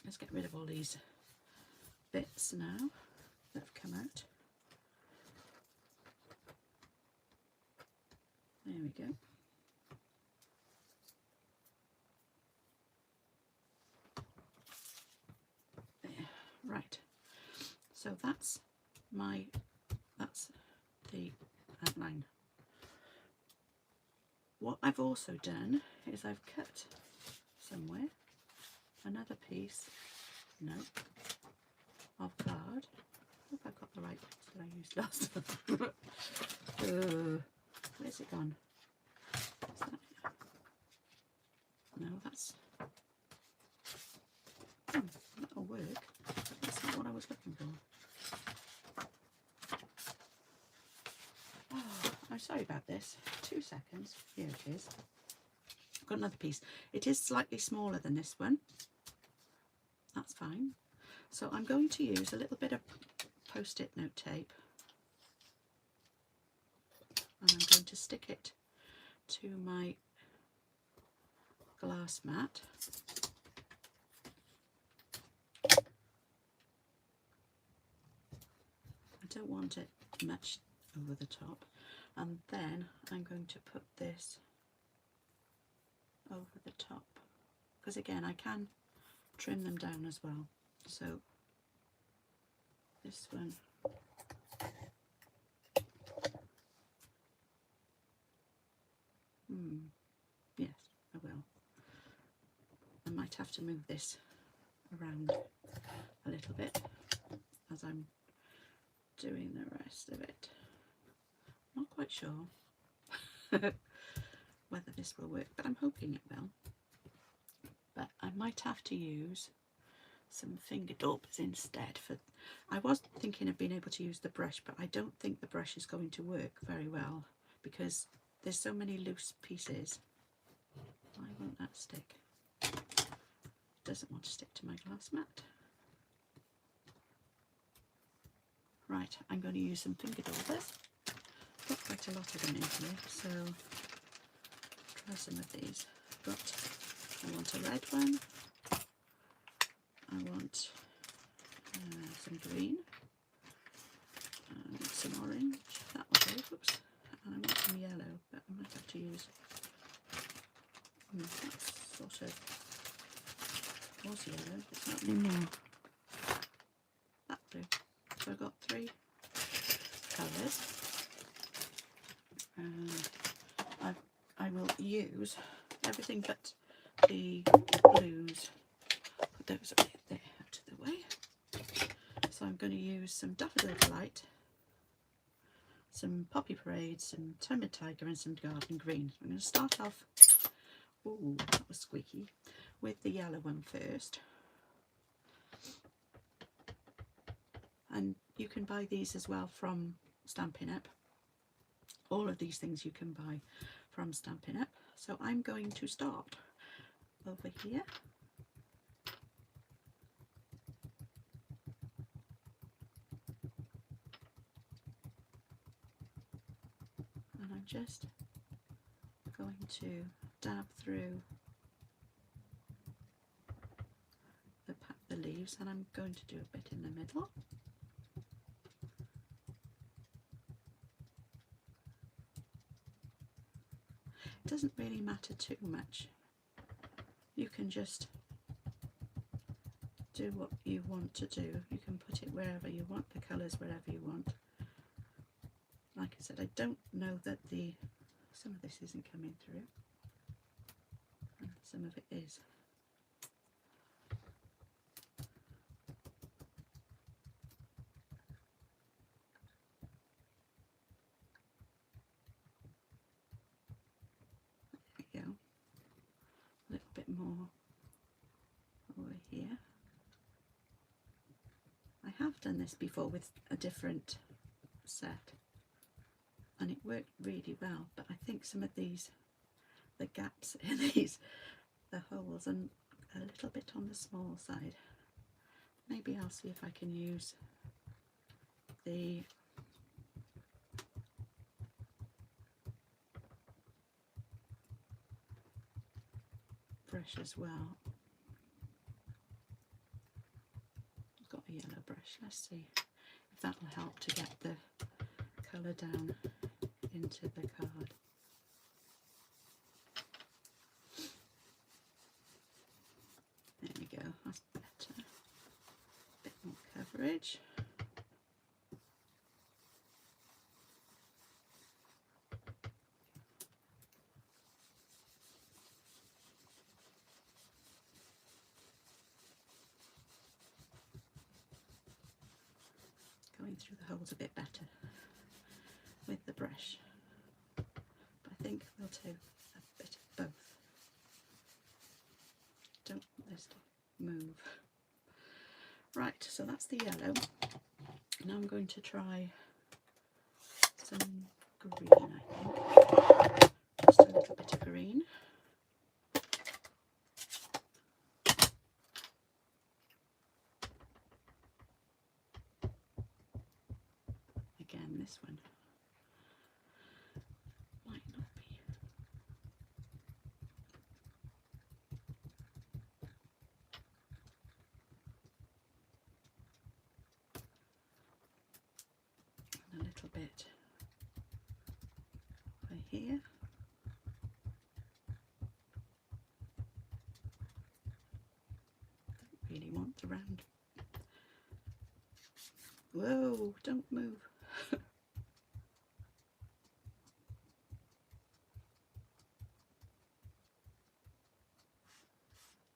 Let's get rid of all these bits now that have come out. There we go. So that's the outline. What I've also done is I've cut somewhere another piece, of card. I hope I've got the right piece that I used last time. Where's it gone? Is that it? No, that's... that'll work. That's not what I was looking for. Oh, I'm sorry about this. 2 seconds. Here it is. I've got another piece. It is slightly smaller than this one. That's fine. So I'm going to use a little bit of post-it note tape, and I'm going to stick it to my glass mat. I don't want it much over the top, and then I'm going to put this over the top, because again I can trim them down as well. So this one, yes, I will. I might have to move this around a little bit as I'm doing the rest of it. Not quite sure whether this will work, but I'm hoping it will. But I might have to use some finger daubers instead. I was thinking of being able to use the brush, but I don't think the brush is going to work very well because there's so many loose pieces. Why won't that stick? It doesn't want to stick to my glass mat. Right, I'm going to use some finger daubers. I've got quite a lot of them in here, so try some of these. I want a red one. I want some green, some orange, that will do, oops, and I want some yellow, but I might have to use, that's sort of, was yellow, it's not anymore, that'll do. So I've got 3 colours, and I will use everything but the blues, put those a bit there out of the way. So I'm going to use some Daffodil Delight, some Poppy Parade, some Timid Tiger and some Garden Green. I'm going to start off, ooh, that was squeaky, with the yellow one first. And you can buy these as well from Stampin' Up. All of these things you can buy from Stampin' Up. So I'm going to start over here. And I'm just going to dab through the leaves, and I'm going to do a bit in the middle. It doesn't really matter too much. You can just do what you want to do. You can put it wherever you want, the colours wherever you want. Like I said, I don't know that some of this isn't coming through, and some of it is. There we go. A little bit more over here. I have done this before with a different set, and it worked really well, but I think some of these, the gaps in these, the holes, and a little bit on the small side. Maybe I'll see if I can use the brush as well. I've got a yellow brush. Let's see if that will help to get the colour down into the card. There we go, that's better. A bit more coverage. going through the holes a bit better with the brush. But I think we'll do a bit of both. Don't want this to move. Right, so that's the yellow. Now I'm going to try some green, I think. Just a little bit of green. Again, this one might not be. And a little bit over here. Don't really want the round. Whoa, don't move.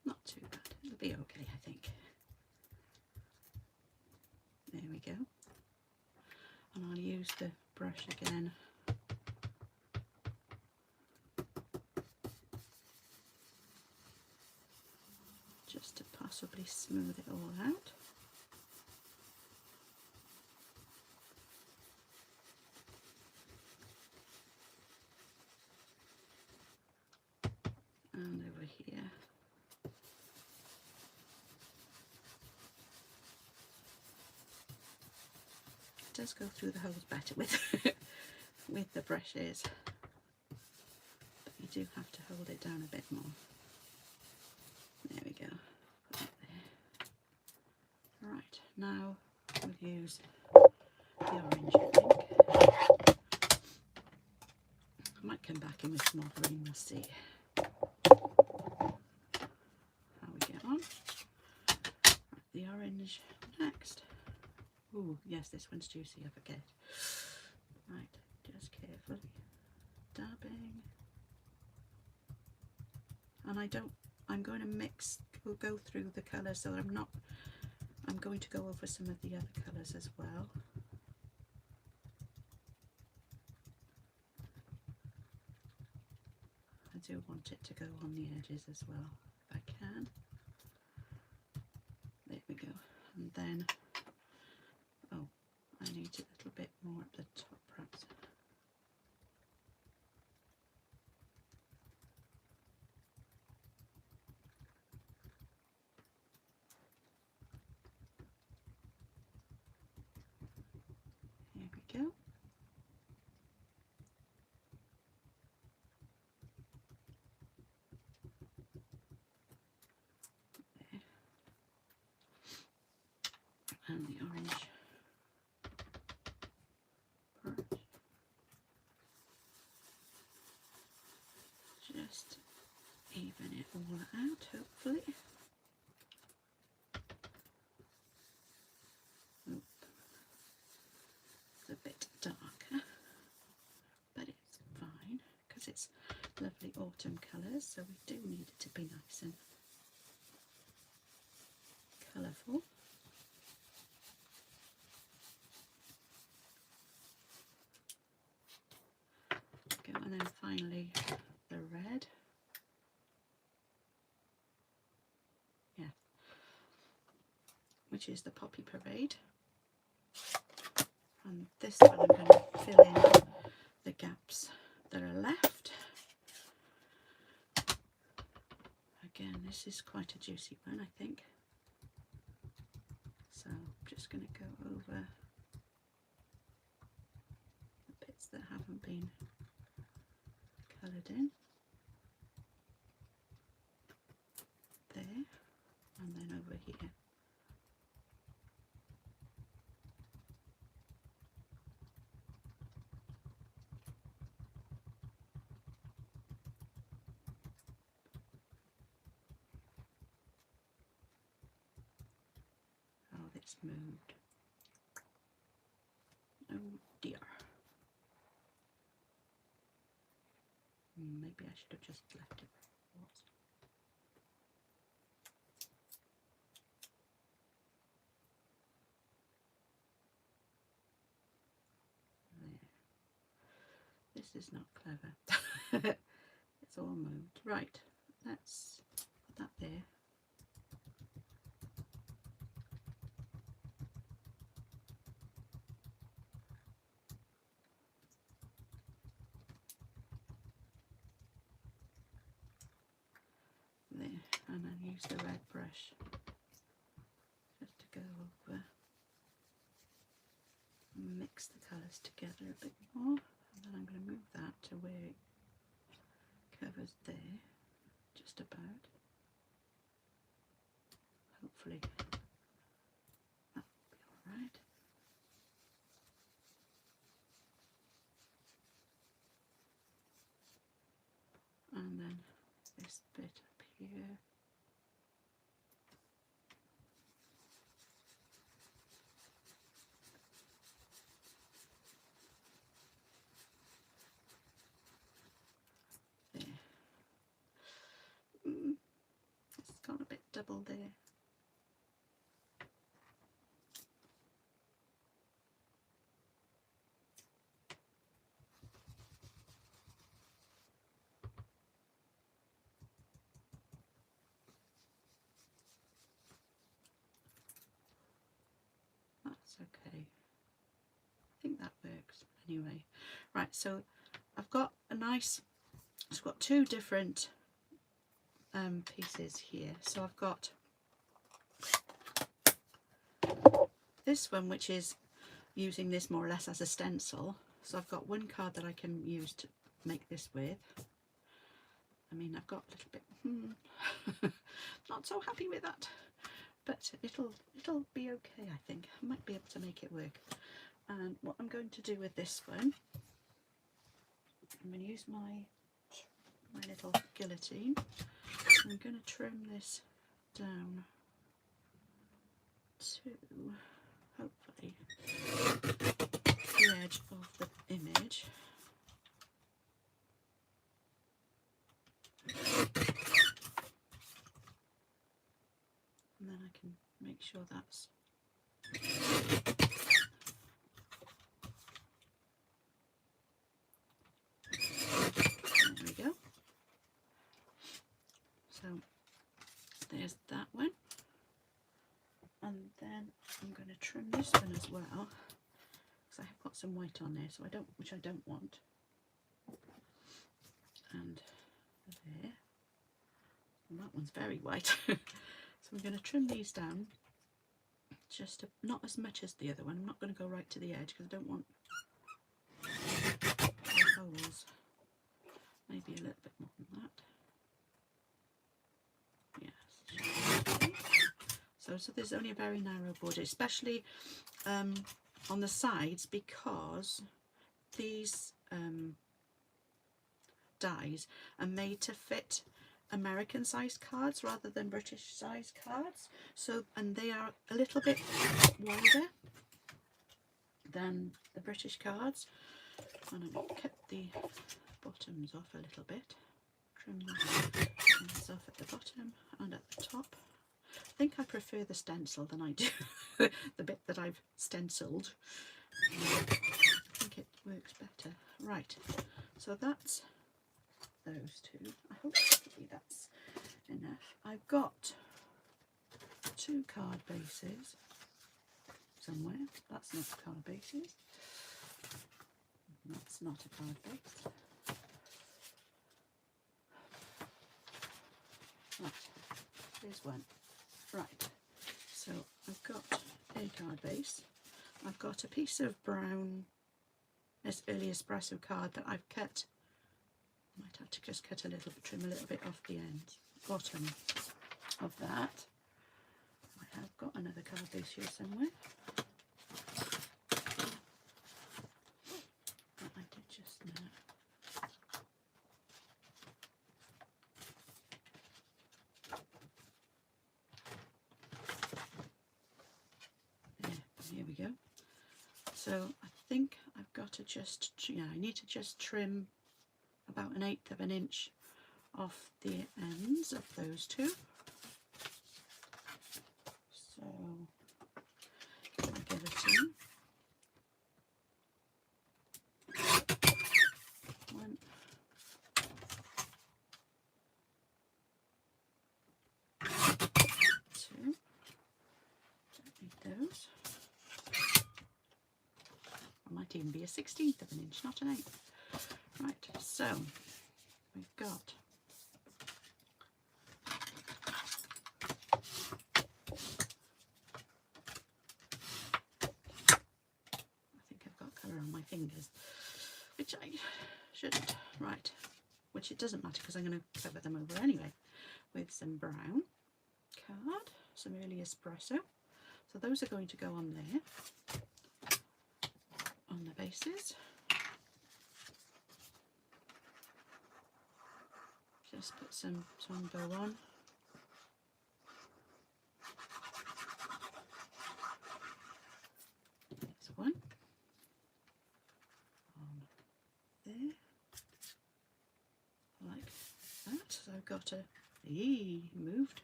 Not too bad. It'll be okay, I think. There we go. And I'll use the brush again. Just to possibly smooth it all out. And over here. It does go through the holes better with with the brushes, but you do have to hold it down a bit more. There we go. Put that there. Right, now we'll use the orange, I think. I might come back in with more green, we'll see how we get on. Right, the orange next. Oh, yes, this one's juicy, I forget. Right, just carefully dabbing. And I'm going to mix, we'll go through the colours, so I'm going to go over some of the other colours as well. I do want it to go on the edges as well, if I can. There we go. And then, oh, I need a little bit more at the top perhaps. Here we go. There. And the orange brush. Just even it all out, hopefully. Oop. It's a bit darker, but it's fine because it's lovely autumn colours, so we do need it to be nice and colourful. Go, and then finally the red. Yeah, which is the Poppy Parade. And this one I'm going to fill in the gaps that are left. Again, this is quite a juicy one, I think. So I'm just going to go over the bits that haven't been coloured in. There, and then over here. Oh, it's moved. Oh dear. Maybe I should have just left it where it was. This is not clever. It's all moved. Right, let's put that there. There, and then use the red brush just to go over and mix the colours together a bit more, and then I'm going to move that to where it covers there, just about. Hopefully that'll be alright. And then this bit up here. There. It's gone a bit double there. That's okay. I think that works anyway. Right, so I've got a nice, it's got two different pieces here. So I've got this one, which is using this more or less as a stencil. So I've got one card that I can use to make this with. I mean, I've got a little bit not so happy with that, but it'll be okay. I think I might be able to make it work. And what I'm going to do with this one, I'm going to use my little guillotine. I'm going to trim this down to hopefully the edge of the image. And then I can make sure that's there we go. So there's that one, and then I'm going to trim this one as well, because I have got some white on there, so which I don't want. And there, and that one's very white. So I'm going to trim these down, just not as much as the other one. I'm not going to go right to the edge because I don't want holes. Maybe a little bit more than that. Yes. So there's only a very narrow border, especially on the sides, because these dies are made to fit American sized cards rather than British sized cards. So, and they are a little bit wider than the British cards. And I've kept the bottoms off a little bit. Trim this off at the bottom and at the top. I think I prefer the stencil than I do the bit that I've stenciled. I think it works better. Right, so that's those two. I hope that's enough. I've got two card bases somewhere. That's not card bases. That's not a card base. Right, here's one. Right, so I've got a card base. I've got a piece of brown early espresso card that I've cut. I might have to just cut a little bit, trim a little bit off the end, bottom of that. I have got another card base here somewhere. That I did just now. Here we go. So I think I've got to just, I need to just trim about 1/8 of an inch off the ends of those two. So I give it in. even be a 1/16 of an inch, not an eighth. Right, so we've got colour on my fingers, which I shouldn't. Right, which it doesn't matter because I'm going to cover them over anyway with some brown card, some early espresso. So those are going to go on there, on the bases. Just put some Tombow on. There's one. There, like that. So I've got a moved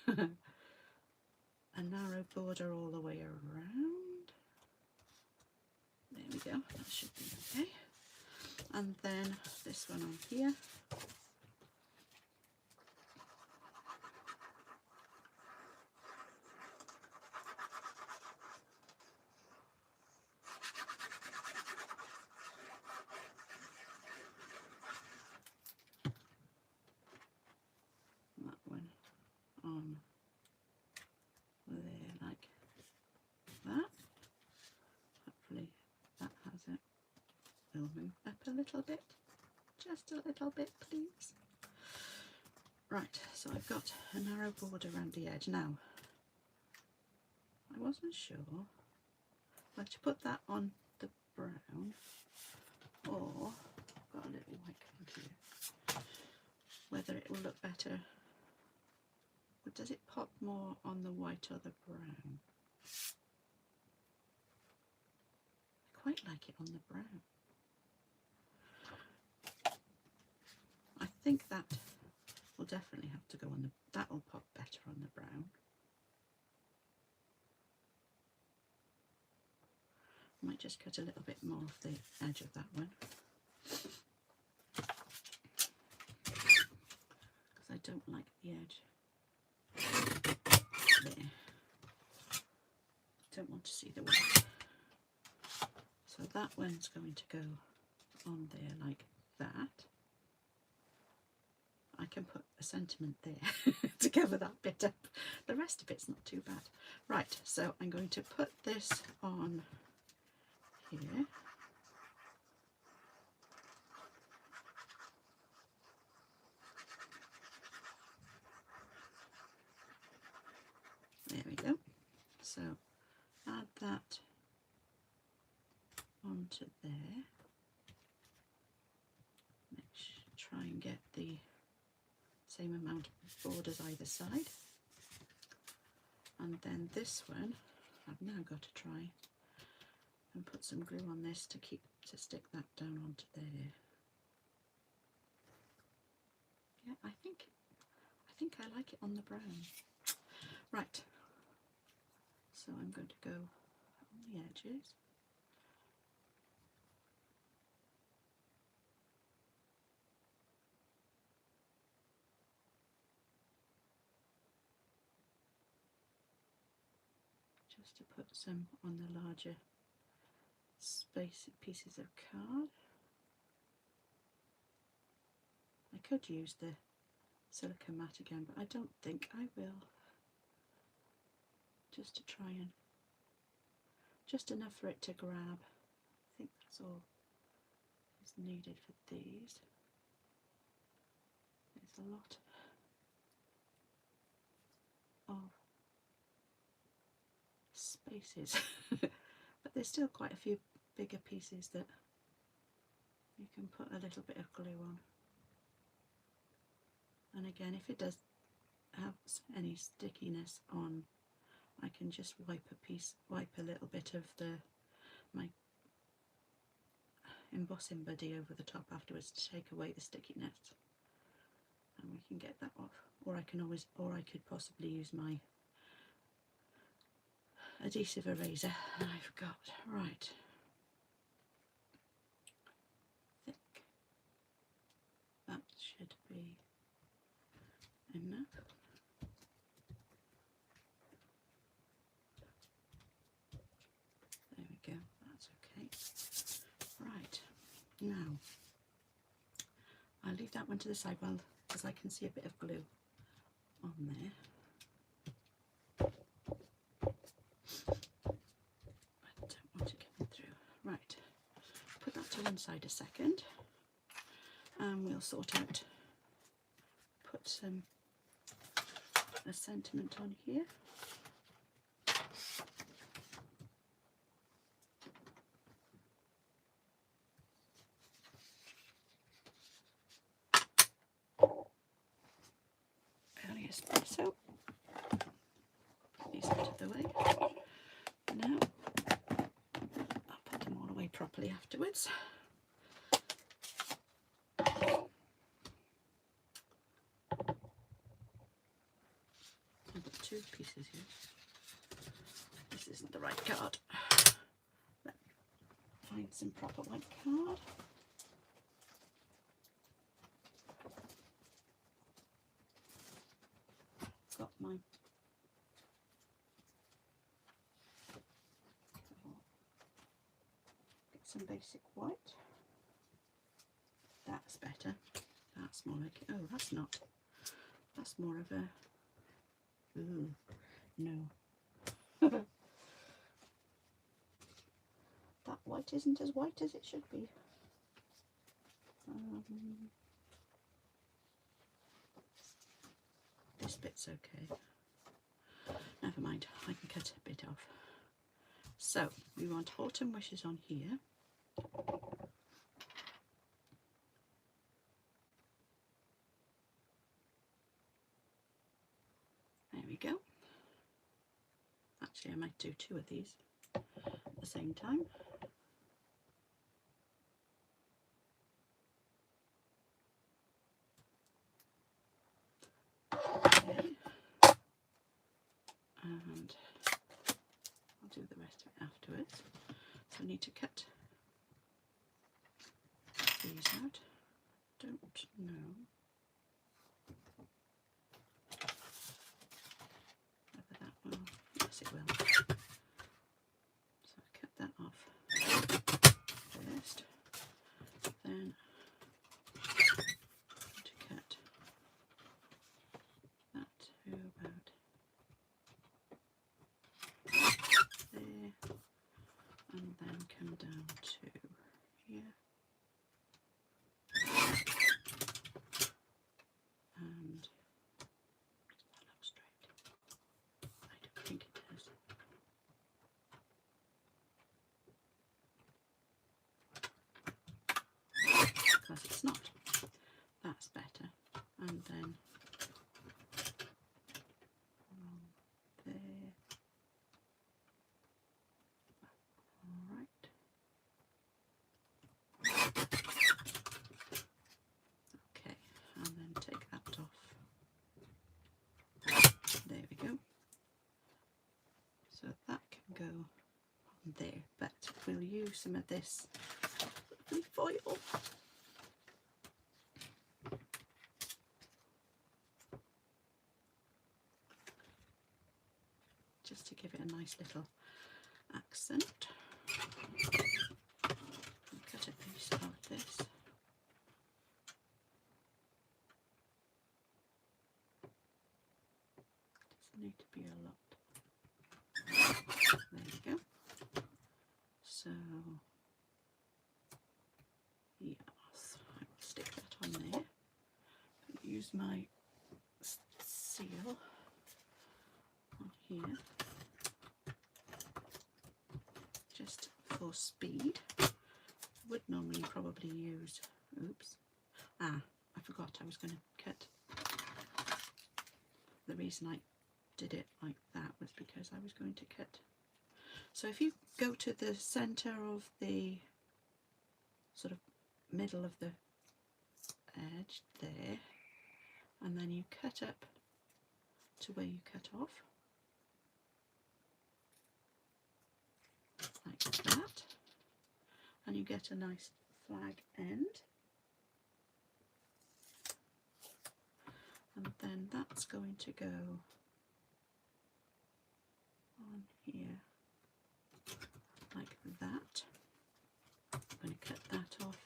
a narrow border all the way around. There we go, that should be okay. And then this one on here. On there like that. Hopefully that has it. We'll move up a little bit, just a little bit please. Right, so I've got a narrow border around the edge. Now I wasn't sure whether to put that on the brown or, I've got a little white card here, whether it will look better. But does it pop more on the white or the brown? I quite like it on the brown. I think that will definitely have to go on the, that will pop better on the brown. I might just cut a little bit more off the edge of that one, because I don't like the edge. There. Don't want to see the white. So that one's going to go on there like that. I can put a sentiment there to cover that bit up. The rest of it's not too bad. Right, so I'm going to put this on here. There we go. So add that onto there. Try and get the same amount of borders either side. And then this one, I've now got to try and put some glue on this to stick that down onto there. Yeah, I think I like it on the brown. Right. So I'm going to go on the edges. Just to put some on the larger pieces of card. I could use the silicone mat again, but I don't think I will. Just to try and, just enough for it to grab. I think that's all is needed for these. There's a lot of spaces, but there's still quite a few bigger pieces that you can put a little bit of glue on. And again, if it does have any stickiness on, I can just wipe a little bit of my embossing buddy over the top afterwards to take away the stickiness, and we can get that off. Or I could possibly use my adhesive eraser I've got. Right. I think that should be enough. There we go, that's Now, I'll leave that one to the side well, because I can see a bit of glue on there. I don't want it coming through. Right, put that to one side a second, and we'll sort out, put a sentiment on here. Early espresso. These out of the way. Now I'll put them all away properly afterwards. I've got two pieces here. This isn't the right card. Let me find some proper white card. Got my get some basic white. That's better. That's more like, oh, that's not. That's more of a, ooh, no. That white isn't as white as it should be. This bit's okay. Never mind, I can cut a bit off. So, we want Autumn Wishes on here. There we go. Actually, I might do two of these at the same time. Okay. And I'll do the rest of it afterwards. So I need to cut these out. Don't know whether that will, yes it will. So I cut that off first, then to cut that to about there, and then come down to here, and does that look straight? I don't think it does. Because it's not. That's better. And then there. Alright. Okay, and then take that off. There we go. So that can go on there, but we'll use some of this lovely foil. Just to give it a nice little accent. Cut a piece out of this. Doesn't need to be a lot. There we go. So yes, I will stick that on there. Use my seal on here just for speed. I would normally probably use, oops, I forgot I was going to cut. The reason I did it like that was because I was going to cut. So if you go to the center of the sort of middle of the edge there, and then you cut up to where you cut off, like that, and you get a nice flag end, and then that's going to go on here like that. I'm going to cut that off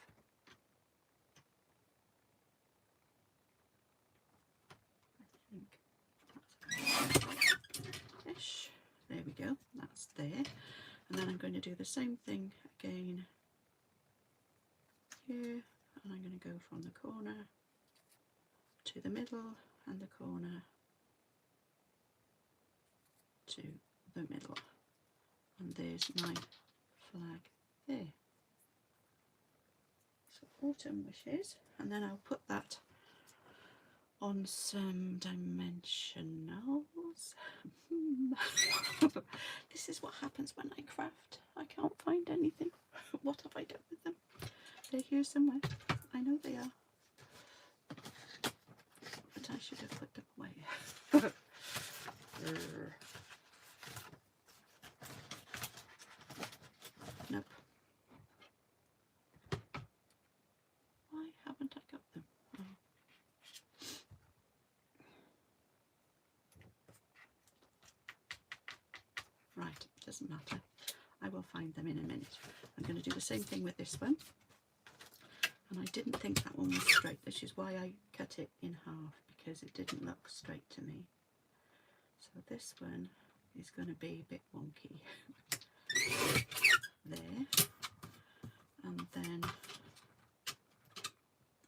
do the same thing again here, and I'm going to go from the corner to the middle and the corner to the middle, and there's my flag there. So autumn wishes, and then I'll put that on some dimensionals. This is what happens when I craft. I can't find anything. What have I done with them? They're here somewhere. I know they are. But I should have put them away. Nope. Why haven't I got them? Oh. Right, doesn't matter. I will find them in a minute. I'm going to do the same thing with this one. And I didn't think that one was straight. This is why I cut it in half, because it didn't look straight to me. So this one is going to be a bit wonky. There. And then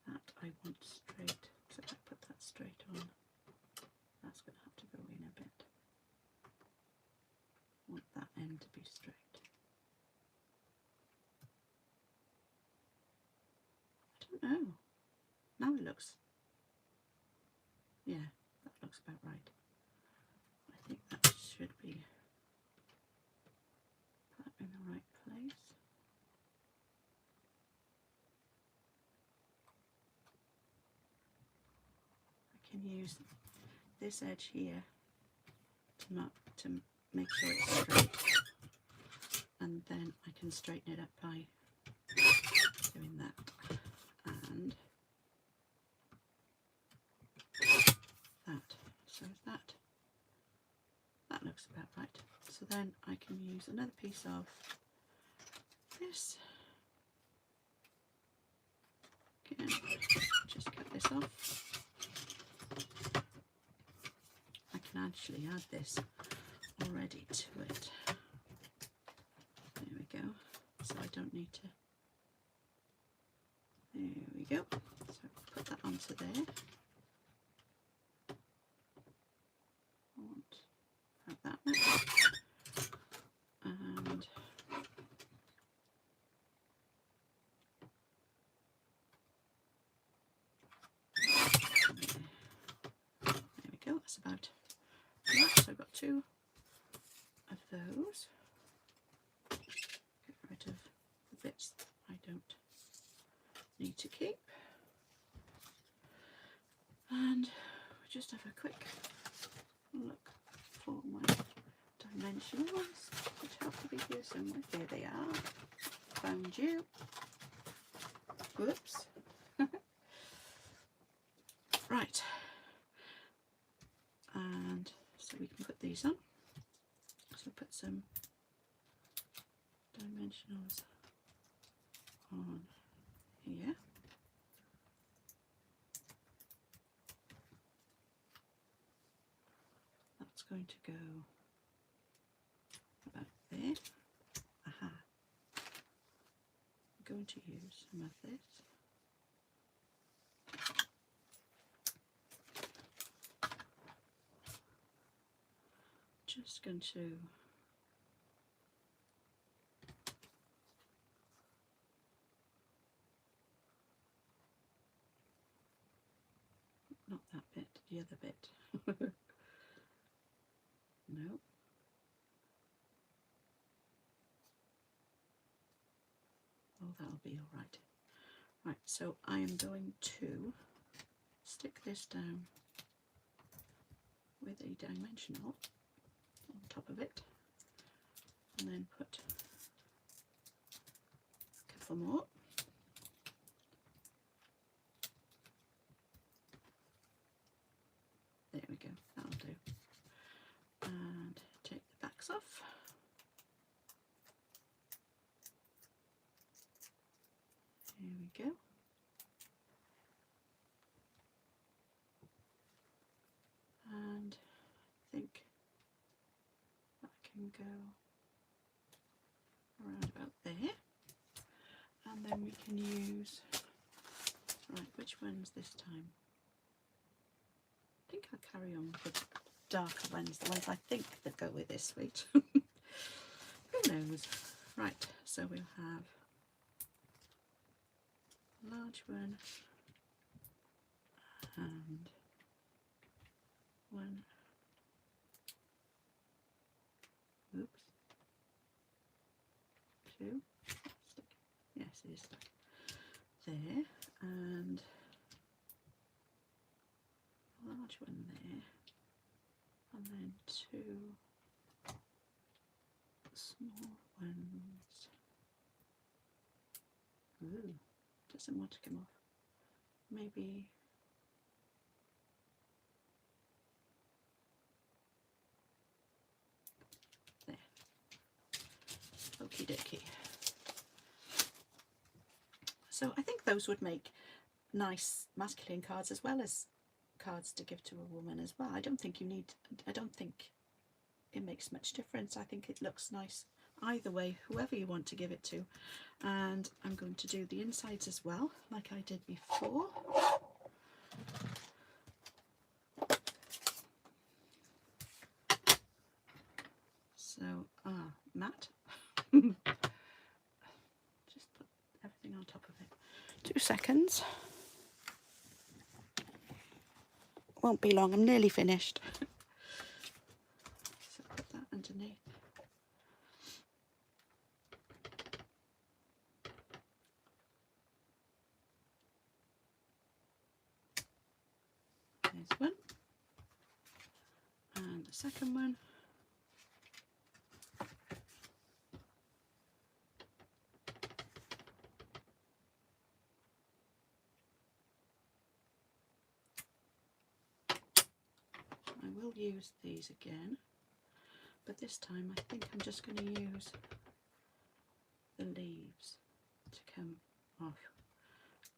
that I want straight. So if I put that straight on, that's going to have to go in a bit. I want that end to be straight. I don't know. Now it looks, yeah, that looks about right. I think that should be that in the right place. I can use this edge here to make sure it's straight, and then I can straighten it up by doing that, and that. So that looks about right. So then I can use another piece of this. Again, just cut this off. I can actually add this already to it. There we go. So I don't need to. There we go. So put that onto there. I want that much. And there we go. That's about right. So I've got two of those. Get rid of the bits that I don't need to keep. And we'll just have a quick look for my dimensionals, which have to be here somewhere. There they are. Found you. Whoops. Right. And so we can put these on. So put some dimensionals on here. That's going to go about there. Aha. I'm going to use some of this. Just going to not that bit, the other bit. No. Oh, that'll be all right. Right, so I am going to stick this down with a dimensional on top of it, and then put a couple more. There we go, that'll do. And take the backs off. Here we go. And I think that can go around there, and then we can use, right, which one's this time? I think I'll carry on with the darker ones, the ones I think that go with this sweet. Who knows? Right, so we'll have a large one and one, oops, two, stick. Yes, it is stuck there, and a large one there, and then two small ones. Ooh, doesn't want to come off. Maybe there. Okie dokie. So I think those would make nice masculine cards as well as cards to give to a woman as well. I don't think it makes much difference. I think it looks nice either way, whoever you want to give it to. And I'm going to do the insides as well, like I did before. So, matte. Just put everything on top of it. 2 seconds. Won't be long, I'm nearly finished. So put that underneath. There's one. And the second one. I will use these again, but this time I think I'm just going to use the leaves to come off.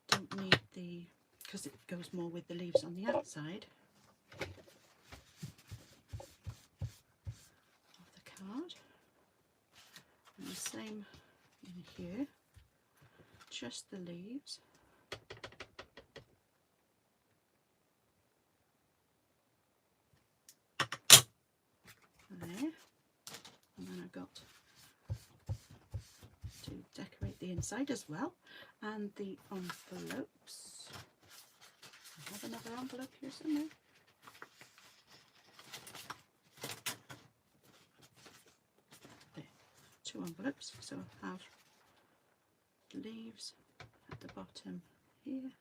Don't need the, because it goes more with the leaves on the outside of the card. And the same in here, just the leaves. There, and then I've got to decorate the inside as well, and the envelopes. I have another envelope here somewhere. There, 2 envelopes, so I have the leaves at the bottom here.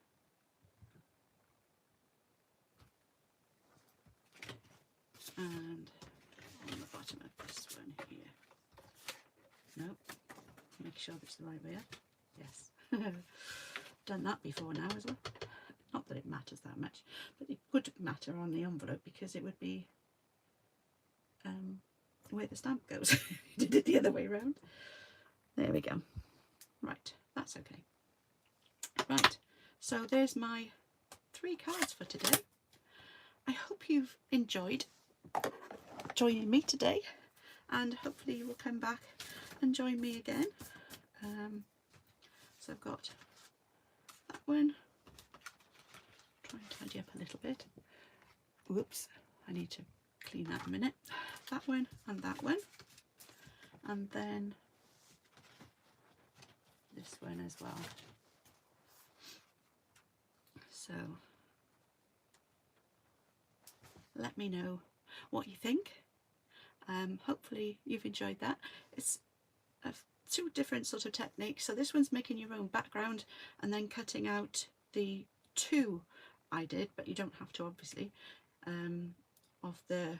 And on the bottom of this one here. Nope. Make sure that's the right way up. Yes. Done that before now as well. Not that it matters that much, but it would matter on the envelope because it would be where the stamp goes. Did it the other way around. There we go. Right, that's okay. Right, so there's my 3 cards for today. I hope you've enjoyed joining me today, and hopefully you will come back and join me again. So I've got that one. Try and tidy up a little bit. Whoops, I need to clean that in a minute. That one and that one, and then this one as well. So let me know what you think. Hopefully you've enjoyed that. It's 2 different sort of techniques. So this one's making your own background and then cutting out the 2 I did, but you don't have to obviously, of the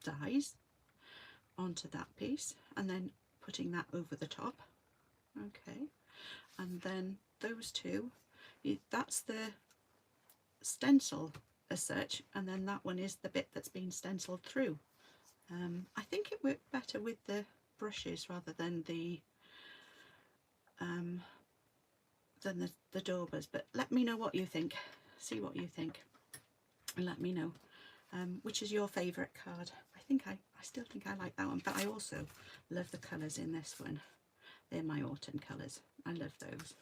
dies onto that piece and then putting that over the top. Okay, and then those 2, that's the stencil as such, and then that one is the bit that's been stenciled through. I think it worked better with the brushes rather than the daubers, but let me know what you think. See what you think and let me know which is your favourite card. I I still think I like that one, but I also love the colours in this one. They're my autumn colours. I love those.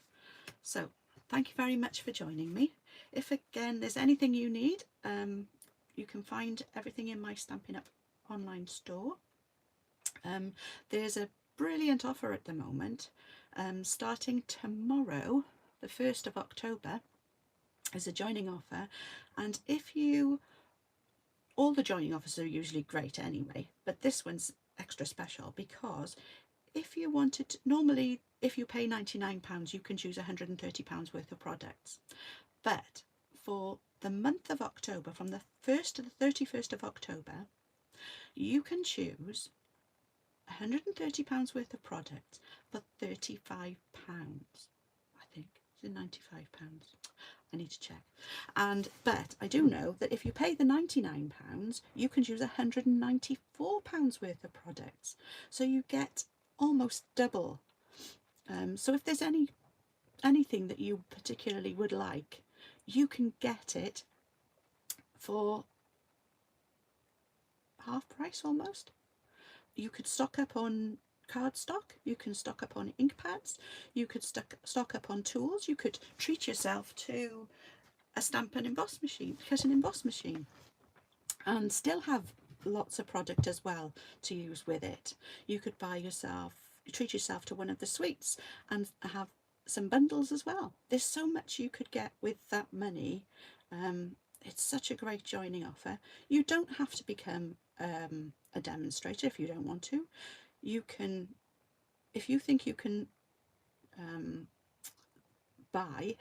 So thank you very much for joining me. If again there's anything you need, you can find everything in my Stampin' Up online store. There's a brilliant offer at the moment. Starting tomorrow, the 1st of October, is a joining offer, and all the joining offers are usually great anyway, but this one's extra special because if you wanted, normally if you pay £99 you can choose £130 worth of products, but for the month of October, from the 1st to the 31st of October, you can choose £130 worth of products for £35, I think. Is it £95? I need to check. But I do know that if you pay the £99, you can choose £194 worth of products. So you get almost double. So if there's anything that you particularly would like, you can get it for half price almost. You could stock up on cardstock, you can stock up on ink pads, you could stock up on tools, you could treat yourself to a stamp and emboss machine, cut and emboss machine, and still have lots of product as well to use with it. You could treat yourself to one of the sweets and have some bundles as well. There's so much you could get with that money. It's such a great joining offer. You don't have to become a demonstrator if you don't want to. You can, if you think you can buy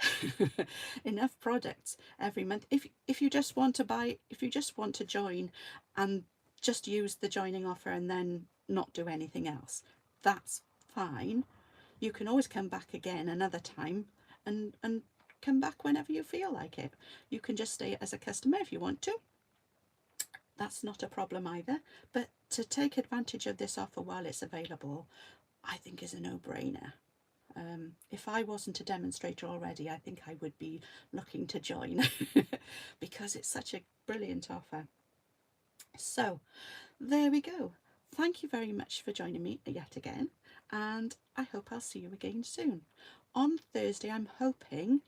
enough products every month, if you just want to join and just use the joining offer and then not do anything else, that's fine. You can always come back again another time and come back whenever you feel like it. You can just stay as a customer if you want to. That's not a problem either, but to take advantage of this offer while it's available, I think is a no-brainer. If I wasn't a demonstrator already, I think I would be looking to join because it's such a brilliant offer. So there we go. Thank you very much for joining me yet again, and I hope I'll see you again soon. On Thursday I'm hoping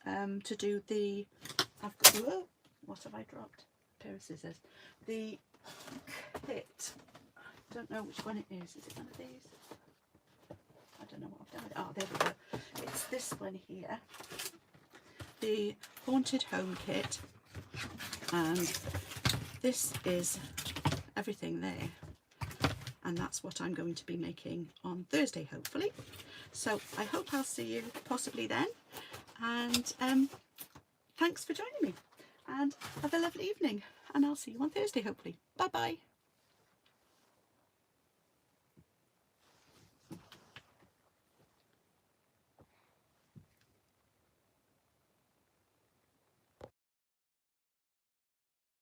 to do the, whoa, what have I dropped? A pair of scissors. The kit, I don't know which one it is it one of these? I don't know what I've done with it. Oh, there we go. It's this one here, the Haunted Home Kit, and this is everything there, and that's what I'm going to be making on Thursday, hopefully. So I hope I'll see you possibly then, and thanks for joining me, and have a lovely evening, and I'll see you on Thursday, hopefully. Bye bye.